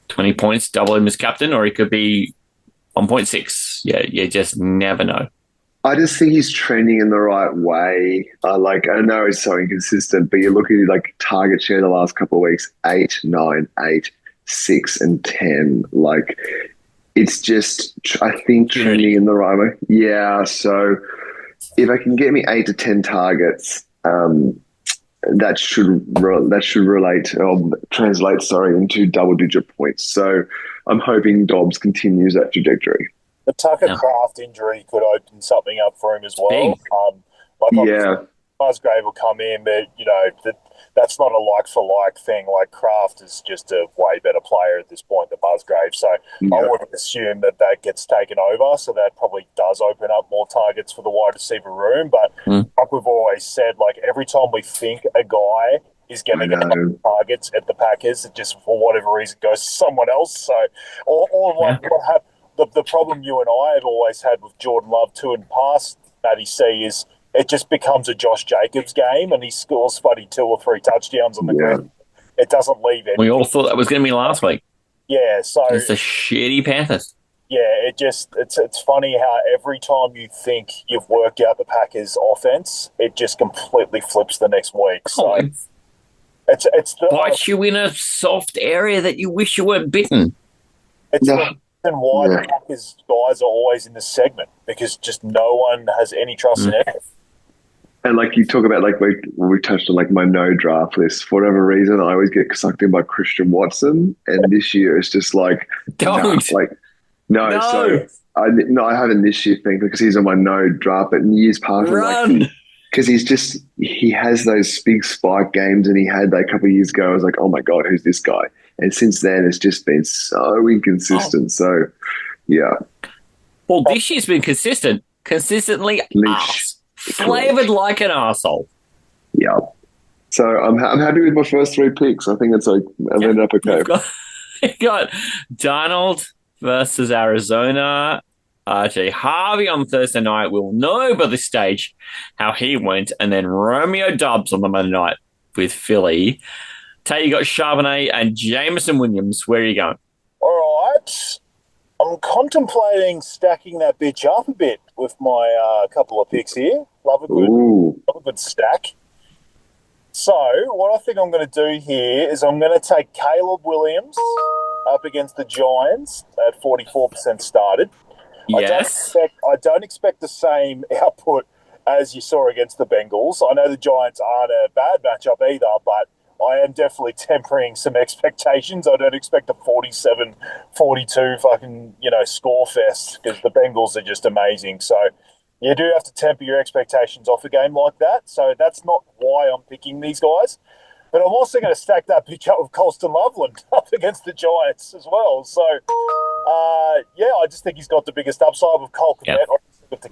20 points, double him as captain, or he could be 1.6. Yeah, you just never know.
I just think he's trending in the right way. I know it's so inconsistent, but you look at like target share the last couple of weeks, 8, 9, 8, 6, and 10. Like, it's just, I think, trending in the right way. Yeah, so if I can get me 8 to 10 targets, that should translate into double-digit points. So I'm hoping Dobbs continues that trajectory.
The Tucker Craft injury could open something up for him as well. Musgrave will come in, but that's not a like-for-like thing. Like, Kraft is just a way better player at this point than Musgrave, so I would assume that gets taken over, so that probably does open up more targets for the wide receiver room. But like we've always said, like, every time we think a guy is going to get targets at the Packers, it just, for whatever reason, goes to someone else. So, what happened? the problem you and I have always had with Jordan Love too in past, Matty C, is it just becomes a Josh Jacobs game and he scores 2 or 3 touchdowns on the ground. It doesn't leave anything.
We all thought that was going to be last week.
Yeah, so
it's the shitty Panthers.
Yeah, it's funny how every time you think you've worked out the Packers' offense, it just completely flips the next week. So it's the
bites you in a soft area that you wish you weren't bitten.
It's the reason why the Packers guys are always in this segment, because just no one has any trust in it.
And like you talk about, like we touched on, like my no draft list. For whatever reason, I always get sucked in by Christian Watson, and this year it's just like
don't
no. So I haven't this year, thing because he's on my no draft. But in years past, because he has those big spike games, and he had that a couple of years ago. I was like, oh my god, who's this guy? And since then, it's just been so inconsistent. So yeah.
Well, this year's been consistently arse. Flavoured like an arsehole.
Yeah. So I'm happy with my first 3 picks. I think it's like I've ended up okay.
You've got Donald versus Arizona. RJ Harvey on Thursday night. We'll know by this stage how he went. And then Romeo Dubs on the Monday night with Philly. Tay, you got Charbonnet and Jameson Williams. Where are you going?
All right. I'm contemplating stacking that bitch up a bit with my couple of picks here. Love a good stack. So what I think I'm going to do here is I'm going to take Caleb Williams up against the Giants at 44% started.
Yes.
I don't expect the same output as you saw against the Bengals. I know the Giants aren't a bad matchup either, but I am definitely tempering some expectations. I don't expect a 47-42 fucking, score fest, because the Bengals are just amazing. So you do have to temper your expectations off a game like that. So that's not why I'm picking these guys. But I'm also going to stack that pitch up with Colston Loveland up against the Giants as well. So, I just think he's got the biggest upside with Cole Kmet. With the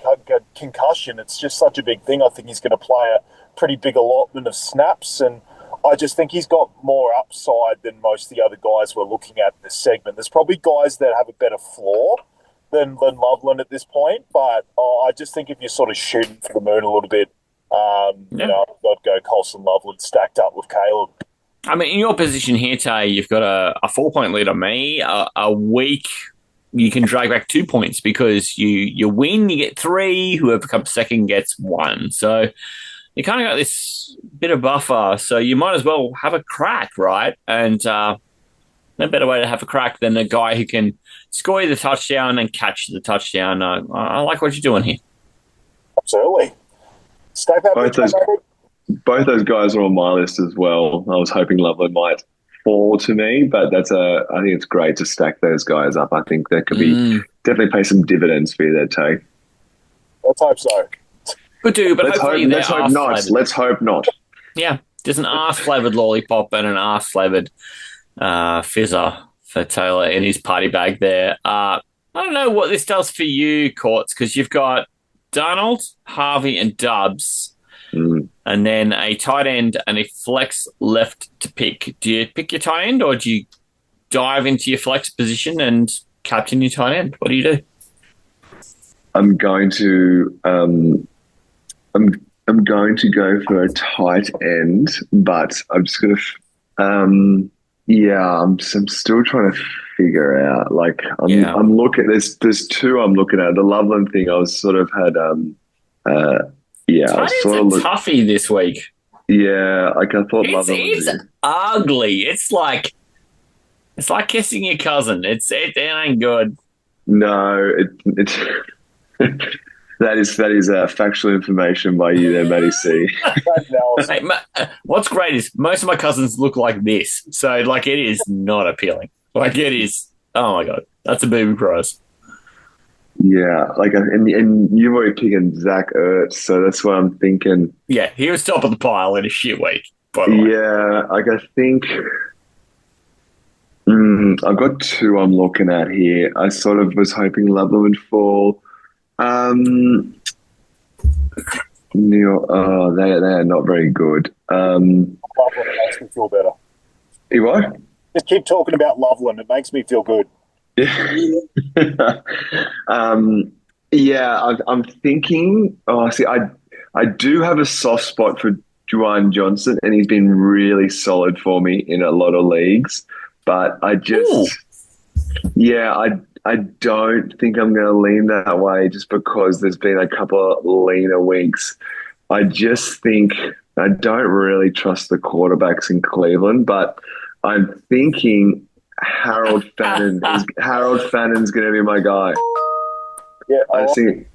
concussion, it's just such a big thing. I think he's going to play a pretty big allotment of snaps, and I just think he's got more upside than most of the other guys we're looking at in this segment. There's probably guys that have a better floor than Loveland at this point, but I just think if you're sort of shooting for the moon a little bit, I'd go Colson Loveland stacked up with Caleb.
I mean, in your position here, Tay, you've got a 4-point lead on me. A week, you can drag back 2 points because you win, you get 3. Whoever comes second gets 1. So you kind of got this bit of buffer, so you might as well have a crack, right? And no better way to have a crack than a guy who can score you the touchdown and catch the touchdown. I like what you're doing here.
Absolutely. Stack that
both those guys are on my list as well. I was hoping Loveland might fall to me, but I think it's great to stack those guys up. I think that could be definitely pay some dividends for you there, Tay.
Let's hope so.
Could do, but
let's hope not. Let's hope not.
Yeah, there's an arse-flavoured lollipop and an arse-flavoured fizzer for Talor in his party bag there. I don't know what this does for you, Corts, because you've got Donald, Harvey, and Dubs, and then a tight end and a flex left to pick. Do you pick your tight end, or do you dive into your flex position and captain your tight end? What do you do?
I'm going to I'm going to go for a tight end, but I'm just going to I'm still trying to figure out. Like I'm looking. There's 2 I'm looking at. The Loveland thing, I was sort of had
Tight end's a toughie this week.
Yeah, like I thought Loveland
was ugly. It's like kissing your cousin. It ain't good.
No, it's that is factual information by you there, Matty C.
Hey, what's great is most of my cousins look like this, so it is not appealing. It is. Oh my god, that's a booby prize.
Yeah, and you've already picked Zach Ertz, so that's what I'm thinking.
Yeah, he was top of the pile in a shit week. By the way.
Yeah, I think I've got 2 I'm looking at here. I sort of was hoping Loveland would fall. They are not very good.
Loveland makes me feel better.
You what?
Just keep talking about Loveland. It makes me feel good.
I'm thinking. Oh, see, I do have a soft spot for Juwan Johnson, and he's been really solid for me in a lot of leagues. But
Ooh.
I don't think I'm going to lean that way just because there's been a couple of leaner weeks. I just think I don't really trust the quarterbacks in Cleveland, but I'm thinking Harold Fannon's going to be my guy.
Yeah,
I just think,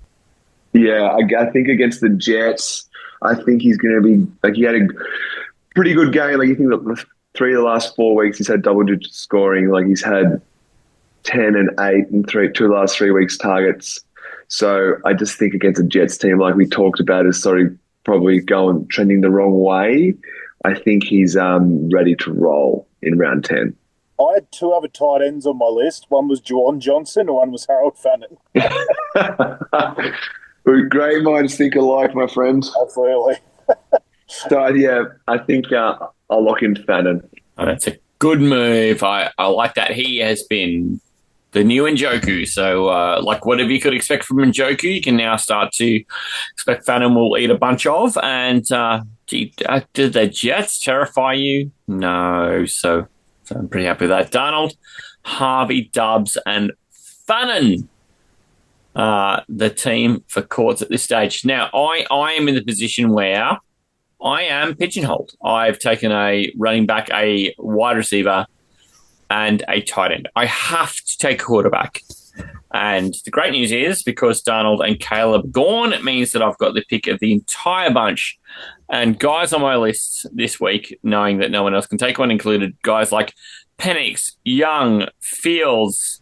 I think against the Jets, I think he's going to be like he had a pretty good game. Like you think that 3 of the last 4 weeks he's had double-digit scoring. Like he's had 10 and 8 and 2 of the last 3 weeks targets. So I just think against a Jets team, like we talked about, is sort of probably trending the wrong way. I think he's ready to roll in round 10.
I had 2 other tight ends on my list. One was Juwan Johnson, and one was Harold Fannin.
Great minds think alike, my friend.
Absolutely.
So I think I'll lock in Fannin.
Oh, that's a good move. I like that. He has been the new Njoku. So, like whatever you could expect from Njoku, you can now start to expect Fannin will eat a bunch of. And did the Jets terrify you? No. So I'm pretty happy with that. Darnold, Harvey, Dubs, and Fannin. The team for Corts at this stage. Now, I am in the position where I am pigeonholed. I've taken a running back, a wide receiver, and a tight end. I have to take a quarterback. And the great news is, because Darnold and Caleb are gone, it means that I've got the pick of the entire bunch. And guys on my list this week, knowing that no one else can take one, included guys like Penix, Young, Fields,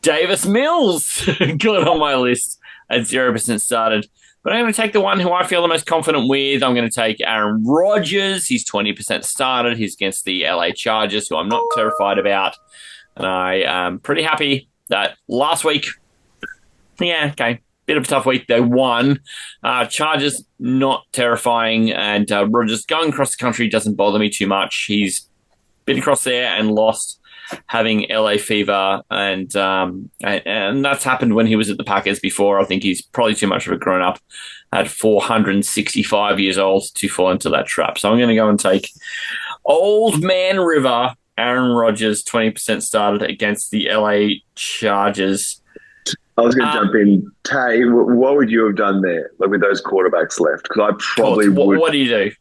Davis Mills got on my list at 0% started. But I'm going to take the one who I feel the most confident with. I'm going to take Aaron Rodgers. He's 20% started. He's against the LA Chargers, who I'm not terrified about. And I am pretty happy that last week, bit of a tough week. They won. Chargers, not terrifying. And Rodgers going across the country doesn't bother me too much. He's been across there and lost, having LA fever, and that's happened when he was at the Packers before. I think he's probably too much of a grown-up at 465 years old to fall into that trap. So I'm going to go and take Old Man River, Aaron Rodgers, 20% started against the LA Chargers.
I was going to jump in. Tay, what would you have done there, like with those quarterbacks left? Because I probably would.
What do you do?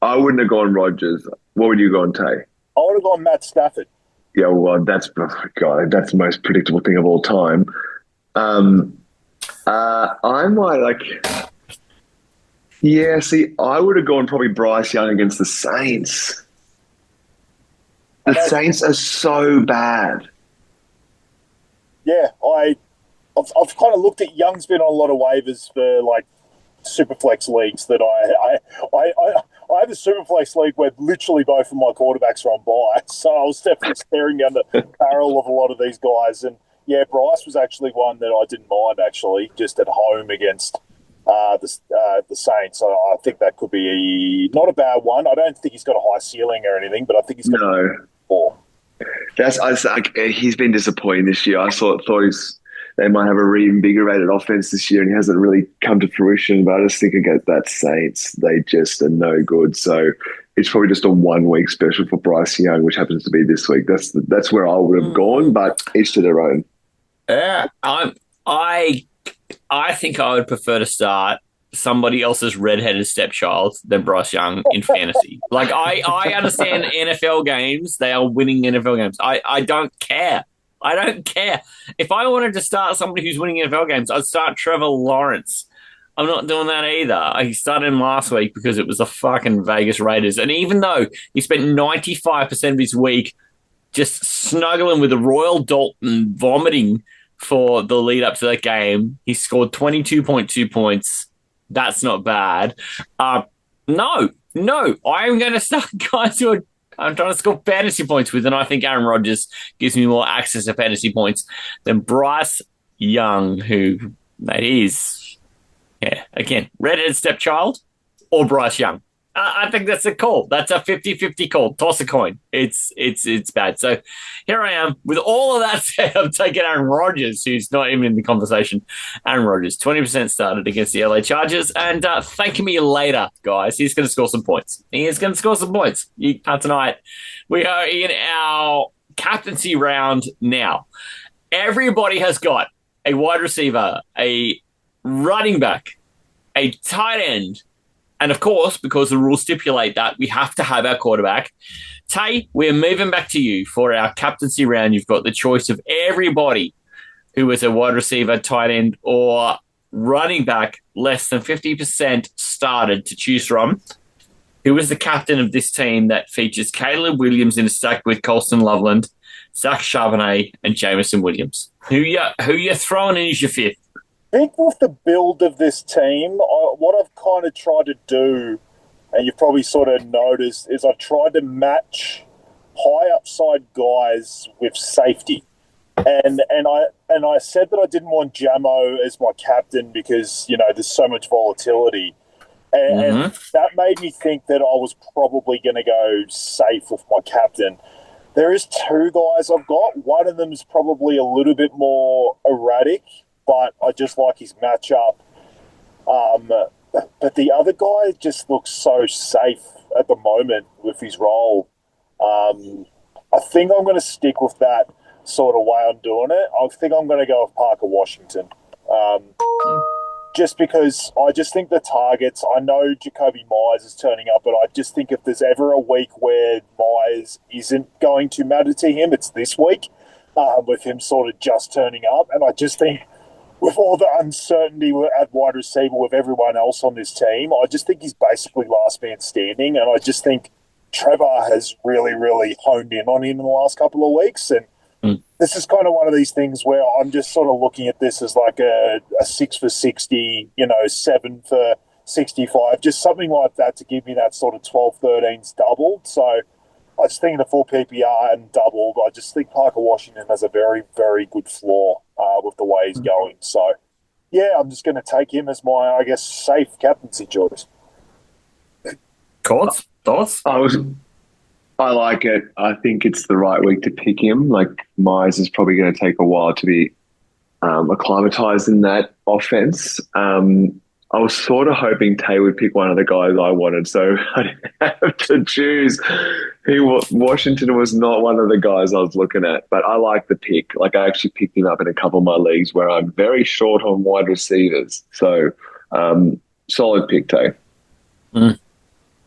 I wouldn't have gone Rodgers. What would you go on, Tay?
I would have gone Matt Stafford.
Yeah, well, that's the most predictable thing of all time. I might I would have gone probably Bryce Young against the Saints. The Saints are so bad.
Yeah, I've kind of looked at Young's been on a lot of waivers for like Superflex leagues that I have a Superflex league where literally both of my quarterbacks are on bye, so I was definitely staring down the barrel of a lot of these guys. And yeah, Bryce was actually one that I didn't mind actually, just at home against the Saints. So I think that could be not a bad one. I don't think he's got a high ceiling or anything, but I think he's got a 4.
He's been disappointing this year. I thought they might have a reinvigorated offense this year, and he hasn't really come to fruition. But I just think against that Saints, they just are no good. So it's probably just a 1 week special for Bryce Young, which happens to be this week. That's where I would have gone, but each to their own.
Yeah, I think I would prefer to start somebody else's redheaded stepchild than Bryce Young in fantasy. Like I understand NFL games; they are winning NFL games. I don't care. I don't care. If I wanted to start somebody who's winning NFL games, I'd start Trevor Lawrence. I'm not doing that either. I started him last week because it was the fucking Vegas Raiders. And even though he spent 95% of his week just snuggling with the Royal Dalton vomiting for the lead up to that game, he scored 22.2 points. That's not bad. No. I'm going to start guys who I'm trying to score fantasy points with, and I think Aaron Rodgers gives me more access to fantasy points than Bryce Young, who that is, again, redheaded stepchild or Bryce Young. I think that's a call. That's a 50-50 call. Toss a coin. It's bad. So here I am. With all of that said, I'm taking Aaron Rodgers, who's not even in the conversation. Aaron Rodgers, 20% started against the LA Chargers. And thank me later, guys. He's going to score some points. He is going to score some points. You can't deny it. We are in our captaincy round now. Everybody has got a wide receiver, a running back, a tight end, and of course, because the rules stipulate that, we have to have our quarterback. Tay, we're moving back to you for our captaincy round. You've got the choice of everybody who is a wide receiver, tight end, or running back less than 50% started to choose from. Who is the captain of this team that features Caleb Williams in a stack with Colston Loveland, Zach Charbonnet, and Jameson Williams? Who you throwing in as your fifth?
I think with the build of this team, what I've kind of tried to do, and you've probably sort of noticed, is I've tried to match high upside guys with safety. And I said that I didn't want Jamo as my captain because, you know, there's so much volatility. And that made me think that I was probably going to go safe with my captain. There is two guys I've got. One of them is probably a little bit more erratic, but I just like his matchup. But the other guy just looks so safe at the moment with his role. I think I'm going to stick with that sort of way I'm doing it. I think I'm going to go with Parker Washington. Just because I just think the targets, I know Jacoby Myers is turning up, but I just think if there's ever a week where Myers isn't going to matter to him, it's this week, with him sort of just turning up. And I just think with all the uncertainty at wide receiver with everyone else on this team, I just think he's basically last man standing. And I just think Trevor has really, really honed in on him in the last couple of weeks. And this is kind of one of these things where I'm just sort of looking at this as like a 6 for 60, 7 for 65, just something like that to give me that sort of 12-13s doubled. So I just think the full PPR and doubled, I just think Parker Washington has a very, very good floor with the way he's going. So, yeah, I'm just going to take him as my, I guess, safe captaincy choice.
Corts? Thoughts?
I like it. I think it's the right week to pick him. Like, Myers is probably going to take a while to be acclimatized in that offense. I was sort of hoping Tay would pick one of the guys I wanted, so I didn't have to choose. Washington was not one of the guys I was looking at, but I like the pick. Like, I actually picked him up in a couple of my leagues where I'm very short on wide receivers. So, solid pick, Tay.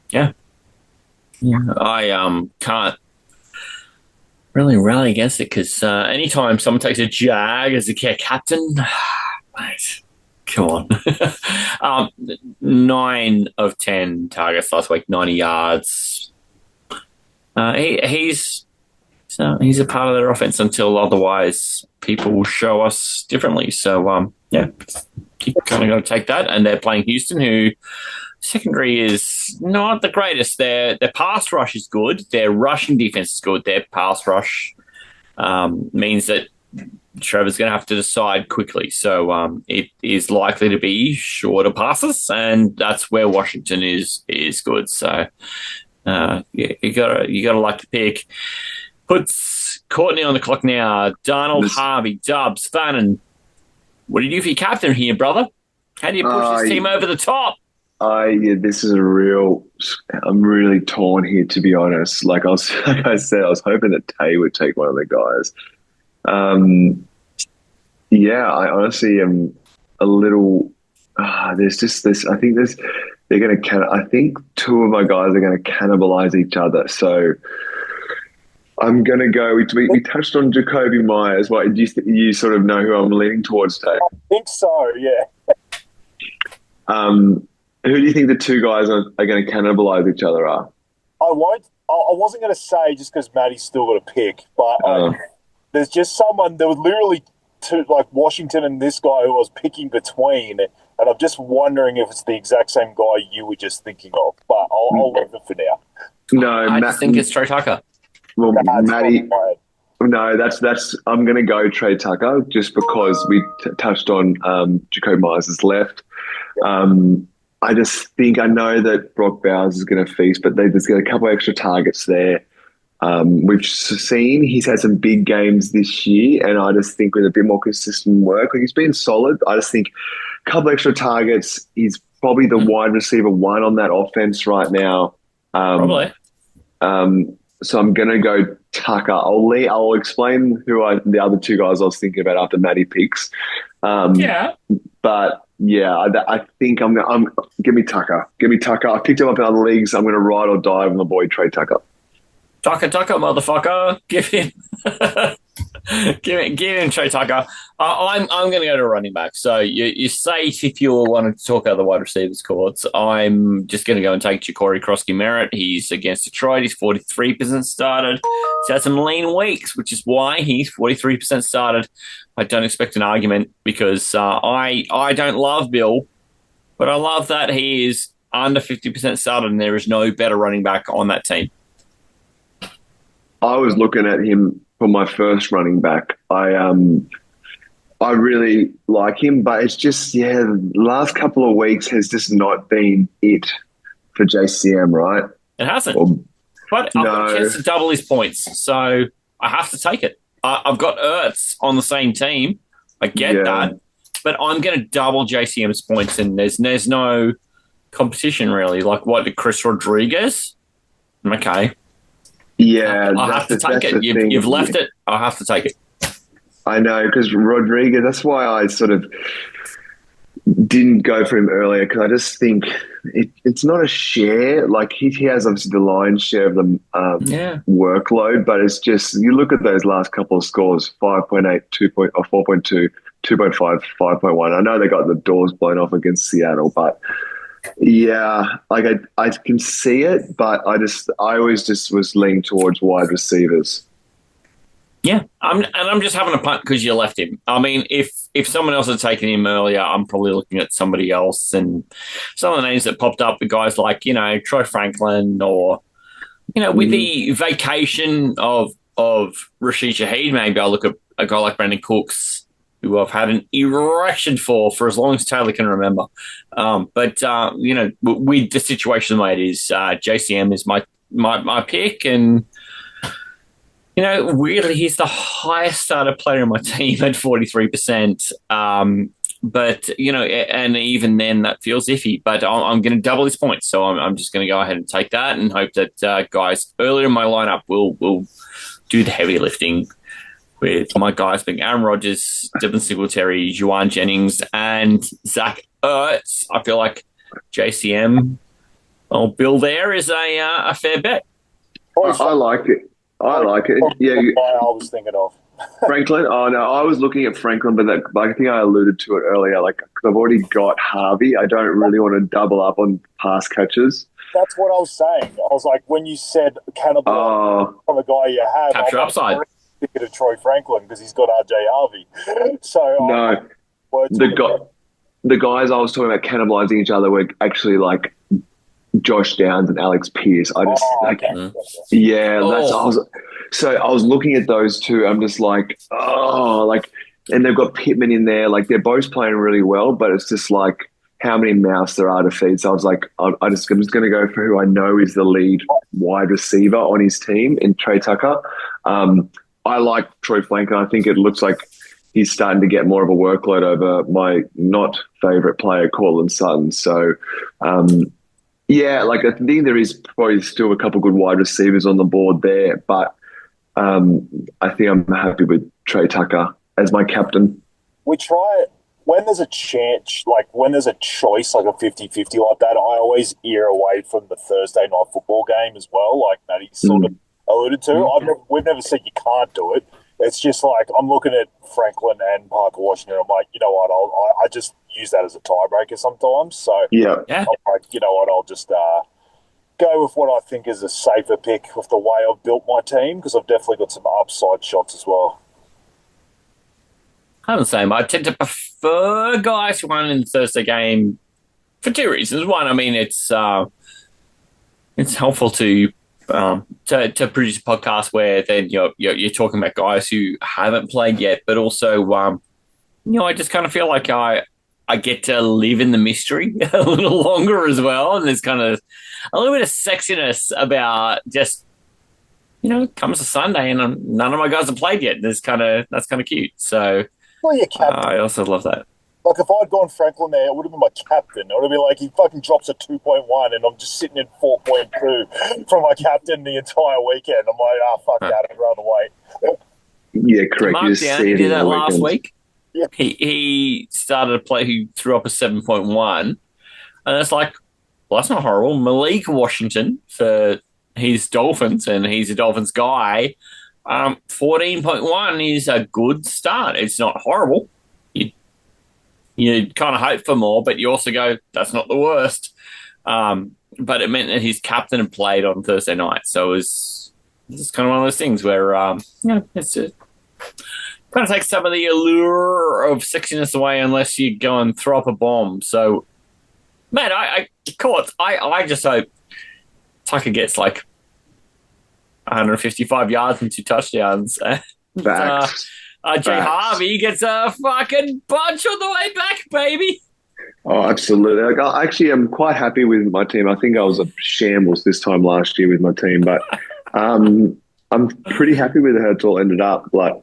Yeah. I can't really rally against it because anytime someone takes a Jag as a captain, mate, come on. 9 of 10 targets last week, 90 yards. He's a part of their offense until otherwise people will show us differently. So, yeah, you kind of got to take that. And they're playing Houston, who secondary is not the greatest. Their pass rush is good. Their rushing defense is good. Their pass rush means that Trevor's going to have to decide quickly. So it is likely to be shorter passes, and that's where Washington is good. So yeah, you gotta like the pick. Puts Courtney on the clock now. Donald, Harvey, Dubs, Fannin. What do you do for your captain here, brother? How do you push this team over the top?
This is I'm really torn here, to be honest. Like I said, I was hoping that Tay would take one of the guys. I honestly am a little. There's just this. I think I think two of my guys are going to cannibalize each other. So I'm going to go. We touched on Jacoby Myers. What you sort of know who I'm leaning towards, Tay?
I think so. Yeah.
Who do you think the two guys are going to cannibalize each other are?
I wasn't going to say just because Matty's still got a pick, but there's just someone. There was literally two, like Washington and this guy who I was picking between, and I'm just wondering if it's the exact same guy you were just thinking of. But I'll leave it for now.
No,
I just think it's Trey Tucker.
Well, Matty. No, that's. I'm going to go Trey Tucker just because we touched on Jacoby Myers is left. I just think I know that Brock Bowers is going to feast, but there's got a couple extra targets there. We've seen he's had some big games this year, and I just think with a bit more consistent work, like he's been solid. I just think a couple extra targets. He's probably the wide receiver one on that offense right now.
Probably.
So I'm going to go Tucker. I'll explain the other two guys I was thinking about after Matty picks.
Yeah.
But yeah, I think give me Tucker. Give me Tucker. I picked him up in other leagues. I'm going to ride or die with my boy Trey Tucker.
Tucker, motherfucker. Give him. give him Trey Tucker. I'm going to go to running back. So you're safe if you wanted to talk about the wide receivers courts. I'm just going to go and take Ja'Cory Krosky-Merritt. He's against Detroit. He's 43% started. He's had some lean weeks, which is why he's 43% started. I don't expect an argument because I don't love Bill, but I love that he is under 50% started and there is no better running back on that team.
I was looking at him for my first running back. I really like him, but it's just, the last couple of weeks has just not been it for JCM, right?
It hasn't. But I've got a chance to double his points, so I have to take it. I've got Ertz on the same team. I get that, but I'm going to double JCM's points, and there's no competition really. Like what, Chris Rodriguez? Okay.
Yeah,
I have to take it. You've left it. I have to take it.
I know, because Rodriguez, that's why I sort of didn't go for him earlier, because I just think it's not a share. Like, he has obviously the lion's share of the workload, but it's just, you look at those last couple of scores, 5.8, 4.2, 2.5, 5.1. I know they got the doors blown off against Seattle, but yeah, like I can see it, but I always just was leaning towards wide receivers.
Yeah, I'm just having a punt because you left him. I mean, if someone else had taken him earlier, I'm probably looking at somebody else. And some of the names that popped up were guys like, Troy Franklin or, with the vacation of Rashid Shaheed, maybe I'll look at a guy like Brandon Cooks, who I've had an erection for as long as Taylor can remember. But with the situation the way it is, JCM is my pick. And, weirdly, he's the highest starter player in my team at 43%. But, and even then that feels iffy. But I'm going to double his points. So I'm just going to go ahead and take that and hope that guys earlier in my lineup will do the heavy lifting with my guys being Aaron Rodgers, Devin Singletary, Juwan Jennings, and Zach Ertz. I feel like JCM, Bill there is a fair bet.
I like it. I like it. Yeah,
I was thinking of
Franklin. Oh no, I was looking at Franklin, but I think I alluded to it earlier. Like, I've already got Harvey. I don't really want to double up on pass catches.
That's what I was saying. I was like, when you said cannibal from a guy you have,
capture upside.
Thinking of Troy Franklin because he's got RJ Harvey. So
the guys I was talking about cannibalizing each other were actually like Josh Downs and Alex Pierce. I just I was looking at those two. I'm just like, and they've got Pittman in there. Like, they're both playing really well, but it's just like how many mouths there are to feed. So I was like, I'm just going to go for who I know is the lead wide receiver on his team in Trey Tucker. I like Troy Franklin. I think it looks like he's starting to get more of a workload over my not favourite player, Cortland Sutton. So, I think there is probably still a couple good wide receivers on the board there, but I think I'm happy with Trey Tucker as my captain.
We try it when there's a chance, like when there's a choice, like a 50-50 like that, I always ear away from the Thursday night football game as well, like Matty sort of alluded to. We've never said you can't do it. It's just like I'm looking at Franklin and Parker Washington. I'm like, you know what? I just use that as a tiebreaker sometimes. So
yeah.
I'm like, you know what? I'll just go with what I think is a safer pick with the way I've built my team because I've definitely got some upside shots as well.
I'm the same. I tend to prefer guys who won in the Thursday game for two reasons. One, I mean, it's helpful to produce a podcast where then you're talking about guys who haven't played yet, but also I just kind of feel like I I get to live in the mystery a little longer as well. And there's kind of a little bit of sexiness about just, comes to Sunday and none of my guys have played yet. That's kind of cute. So
Well, your captain.
I also love that.
Like, if I'd gone Franklin there, it would have been my captain. It would have been like, he fucking drops a 2.1 and I'm just sitting in 4.2 from my captain the entire weekend. I'm like, fuck that. I'd rather wait.
Yeah, correct.
Mark Downey did that last week.
Yeah.
He started a play, he threw up a 7.1. And it's like, well, that's not horrible. Malik Washington for his Dolphins, and he's a Dolphins guy. 14.1 is a good start. It's not horrible. You kind of hope for more, but you also go, that's not the worst. But it meant that his captain had played on Thursday night. So it's kind of one of those things where, it's kind of takes some of the allure of sexiness away unless you go and throw up a bomb. So, man, I just hope Tucker gets like 155 yards and 2 touchdowns.
Facts.
Jay Harvey gets a fucking bunch on the way back, baby.
Oh, absolutely. Like, I actually am quite happy with my team. I think I was a shambles this time last year with my team, but I'm pretty happy with how it all ended up. Like,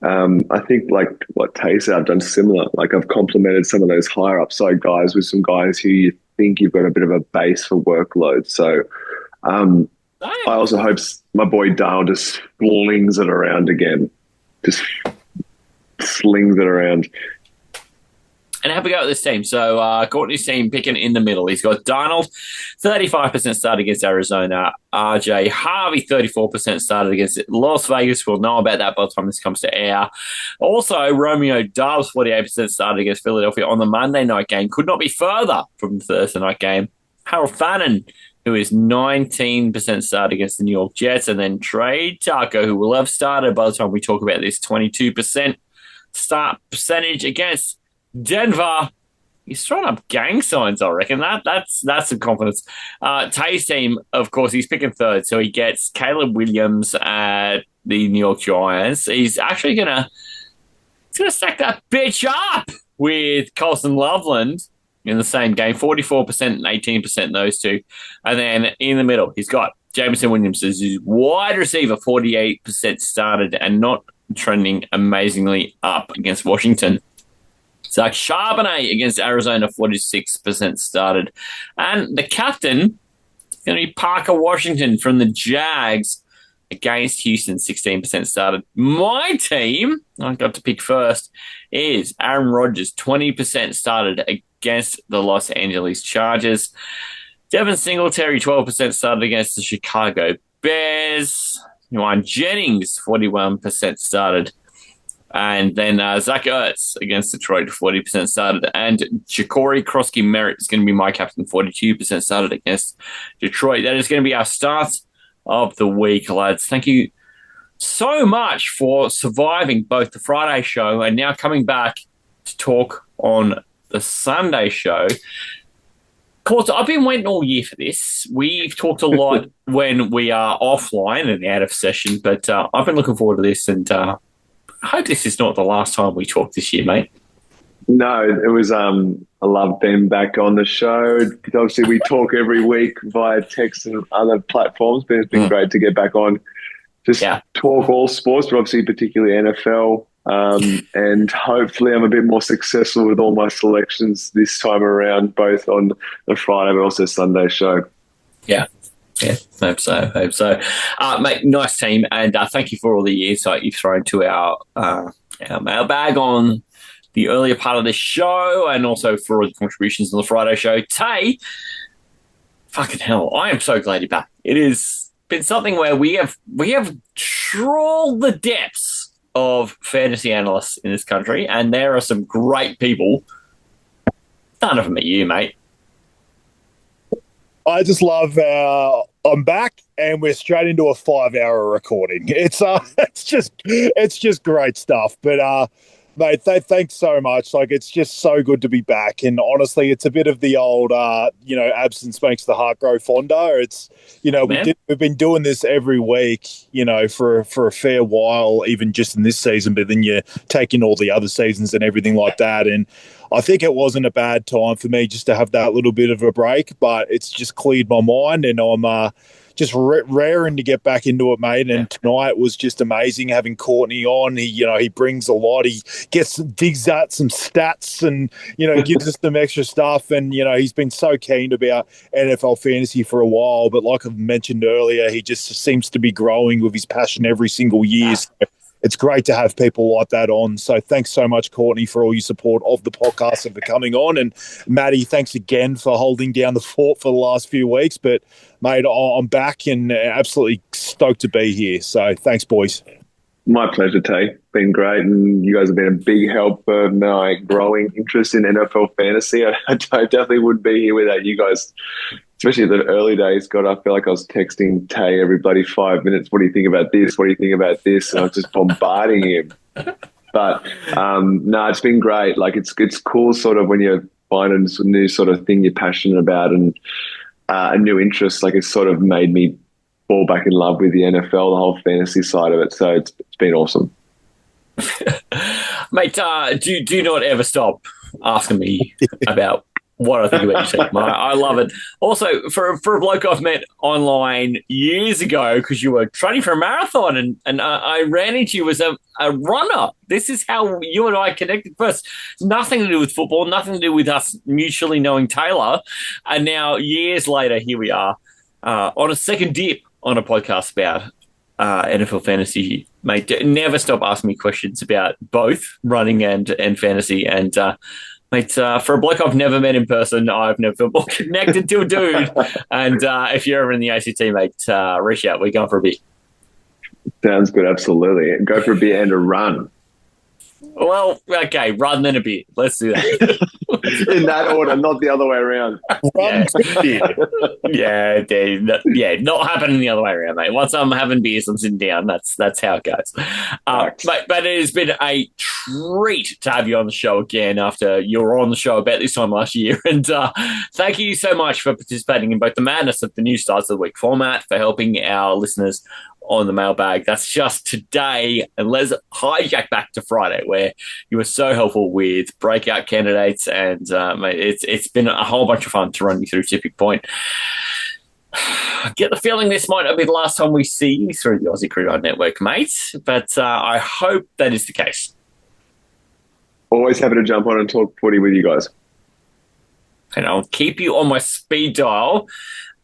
I think like what Tay said, I've done similar. Like, I've complemented some of those higher upside guys with some guys who you think you've got a bit of a base for workload. So I also hope my boy Dale just slings it around again. Just slings it around.
And have we go with this team? So Courtney's team picking in the middle. He's got Darnold, 35% started against Arizona. RJ Harvey, 34% started against Las Vegas. We'll know about that by the time this comes to air. Also, Romeo Doubs, 48% started against Philadelphia on the Monday night game. Could not be further from the Thursday night game. Harold Fannin, who is 19% started against the New York Jets. And then Trey Tucker, who will have started by the time we talk about this, 22% start percentage against Denver. He's throwing up gang signs, I reckon. That's some confidence. Tay's team, of course, he's picking third. So he gets Caleb Williams at the New York Giants. He's actually gonna stack that bitch up with Colson Loveland in the same game, 44% and 18%, those two. And then in the middle, he's got Jameson Williams as his wide receiver, 48% started and not trending amazingly up against Washington. Zach Charbonnet against Arizona, 46% started. And the captain is going to be Parker Washington from the Jags against Houston, 16% started. My team, I got to pick first, is Aaron Rodgers, 20% started against the Los Angeles Chargers. Devin Singletary, 12% started against the Chicago Bears. Juwan Jennings, 41% started. And then Zach Ertz against Detroit, 40% started. And Ja'Cory Krosky-Merritt is going to be my captain, 42% started against Detroit. That is going to be our start of the week, lads. Thank you so much for surviving both the Friday show and now coming back to talk on the Sunday show. Corts, I've been waiting all year for this. We've talked a lot when we are offline and out of session, but I've been looking forward to this, and I hope this is not the last time we talk this year, mate.
No, it was I love being back on the show. Obviously, we talk every week via text and other platforms, but it's been great to get back on. Just talk all sports, but obviously particularly NFL. And hopefully I'm a bit more successful with all my selections this time around, both on the Friday but also Sunday show.
Yeah, hope so. Mate, nice team, and thank you for all the insight you've thrown to our mailbag on the earlier part of the show, and also for all the contributions on the Friday show. Tay, fucking hell, I am so glad you're back. It has been something where we have trawled the depths of fantasy analysts in this country, and there are some great people. None of them are you, mate.
I just love I'm back and we're straight into a 5-hour recording. It's just great stuff. But Mate, thanks so much. Like, it's just so good to be back. And honestly, it's a bit of the old, absence makes the heart grow fonder. It's, we've been doing this every week, for a fair while, even just in this season. But then you take in all the other seasons and everything like that. And I think it wasn't a bad time for me just to have that little bit of a break. But it's just cleared my mind, and I'm just raring to get back into it, mate. And tonight was just amazing having Courtney on. He brings a lot. He digs out some stats and, gives us some extra stuff. And, he's been so keen about NFL fantasy for a while. But like I've mentioned earlier, he just seems to be growing with his passion every single year. So it's great to have people like that on. So thanks so much, Courtney, for all your support of the podcast and for coming on. And Matty, thanks again for holding down the fort for the last few weeks. But, mate, I'm back and absolutely stoked to be here. So thanks, boys.
My pleasure, Tay. Been great, and you guys have been a big help for my growing interest in NFL fantasy. I definitely wouldn't be here without you guys, especially the early days. God, I feel like I was texting Tay every bloody 5 minutes. What do you think about this? What do you think about this? And I was just bombarding him. But no, it's been great. Like, it's cool sort of when you find a new sort of thing you're passionate about and a new interest. Like, it's sort of made me fall back in love with the NFL, the whole fantasy side of it. So it's been awesome.
Mate, do not ever stop asking me about what I think about your team. I love it. Also, for a bloke I've met online years ago, because you were training for a marathon and I ran into you as a runner. This is how you and I connected first. Nothing to do with football, nothing to do with us mutually knowing Talor. And now, years later, here we are on a second dip on a podcast about NFL fantasy. Mate, never stop asking me questions about both running and fantasy. And mate, for a bloke I've never met in person, I've never felt more connected to a dude. And if you're ever in the ACT, mate, reach out. We're going for a beer.
Sounds good, absolutely. Go for a beer and a run.
Well, okay, run then a beer. Let's do that.
In that order, not the other way around.
Yeah, not happening the other way around, mate. Once I'm having beers, I'm sitting down. That's how it goes. But it has been a treat to have you on the show again after you were on the show about this time last year. And thank you so much for participating in both the madness of the new Starts of the Week format, for helping our listeners on the mailbag. That's just today. And let's hijack back to Friday, where you were so helpful with breakout candidates. And it's been a whole bunch of fun to run you through Tipping Point. I get the feeling this might not be the last time we see you through the Aussie Gridiron Network, mate. But I hope that is the case.
Always happy to jump on and talk footy with you guys.
And I'll keep you on my speed dial.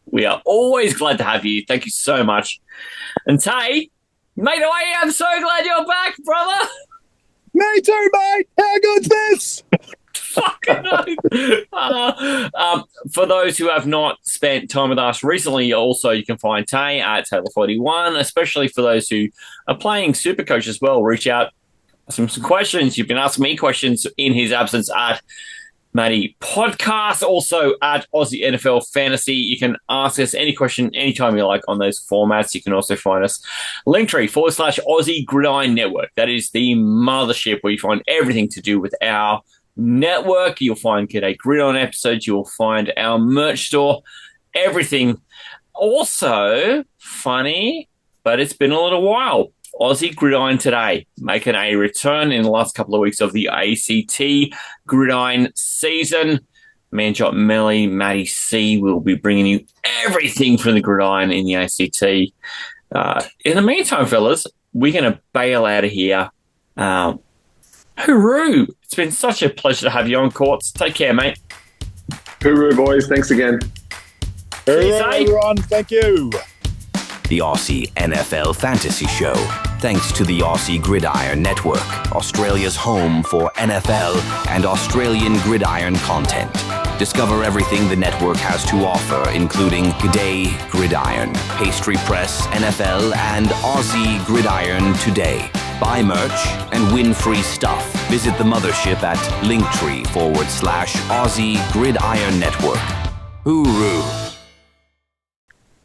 We are always glad to have you. Thank you so much. And Tay, mate, I am so glad you're back, brother.
Me too, mate. How good's this?
For those who have not spent time with us recently, also you can find Tay at Talor41, especially for those who are playing Supercoach as well. Reach out, some questions. You can ask me questions in his absence at Matty Podcast, also at Aussie NFL Fantasy. You can ask us any question anytime you like on those formats. You can also find us Linktree/Aussie Gridiron Network. That is the mothership where you find everything to do with our network. You'll find G'day Gridiron episodes. You'll find our merch store, everything. Also, funny, but it's been a little while. Aussie Gridiron Today, making a return in the last couple of weeks of the ACT Gridiron season. Manjot Melly, Matty C will be bringing you everything from the gridiron in the ACT. In the meantime, fellas, we're going to bail out of here. Hooroo! It's been such a pleasure to have you on, Corts. Take care, mate.
Hooroo, boys. Thanks again.
Hooroo, everyone. Thank you.
The Aussie NFL Fantasy Show. Thanks to the Aussie Gridiron Network, Australia's home for NFL and Australian gridiron content. Discover everything the network has to offer, including G'day Gridiron, Pastry Press, NFL, and Aussie Gridiron Today. Buy merch and win free stuff. Visit the mothership at Linktree/Aussie Gridiron Network. Hooroo!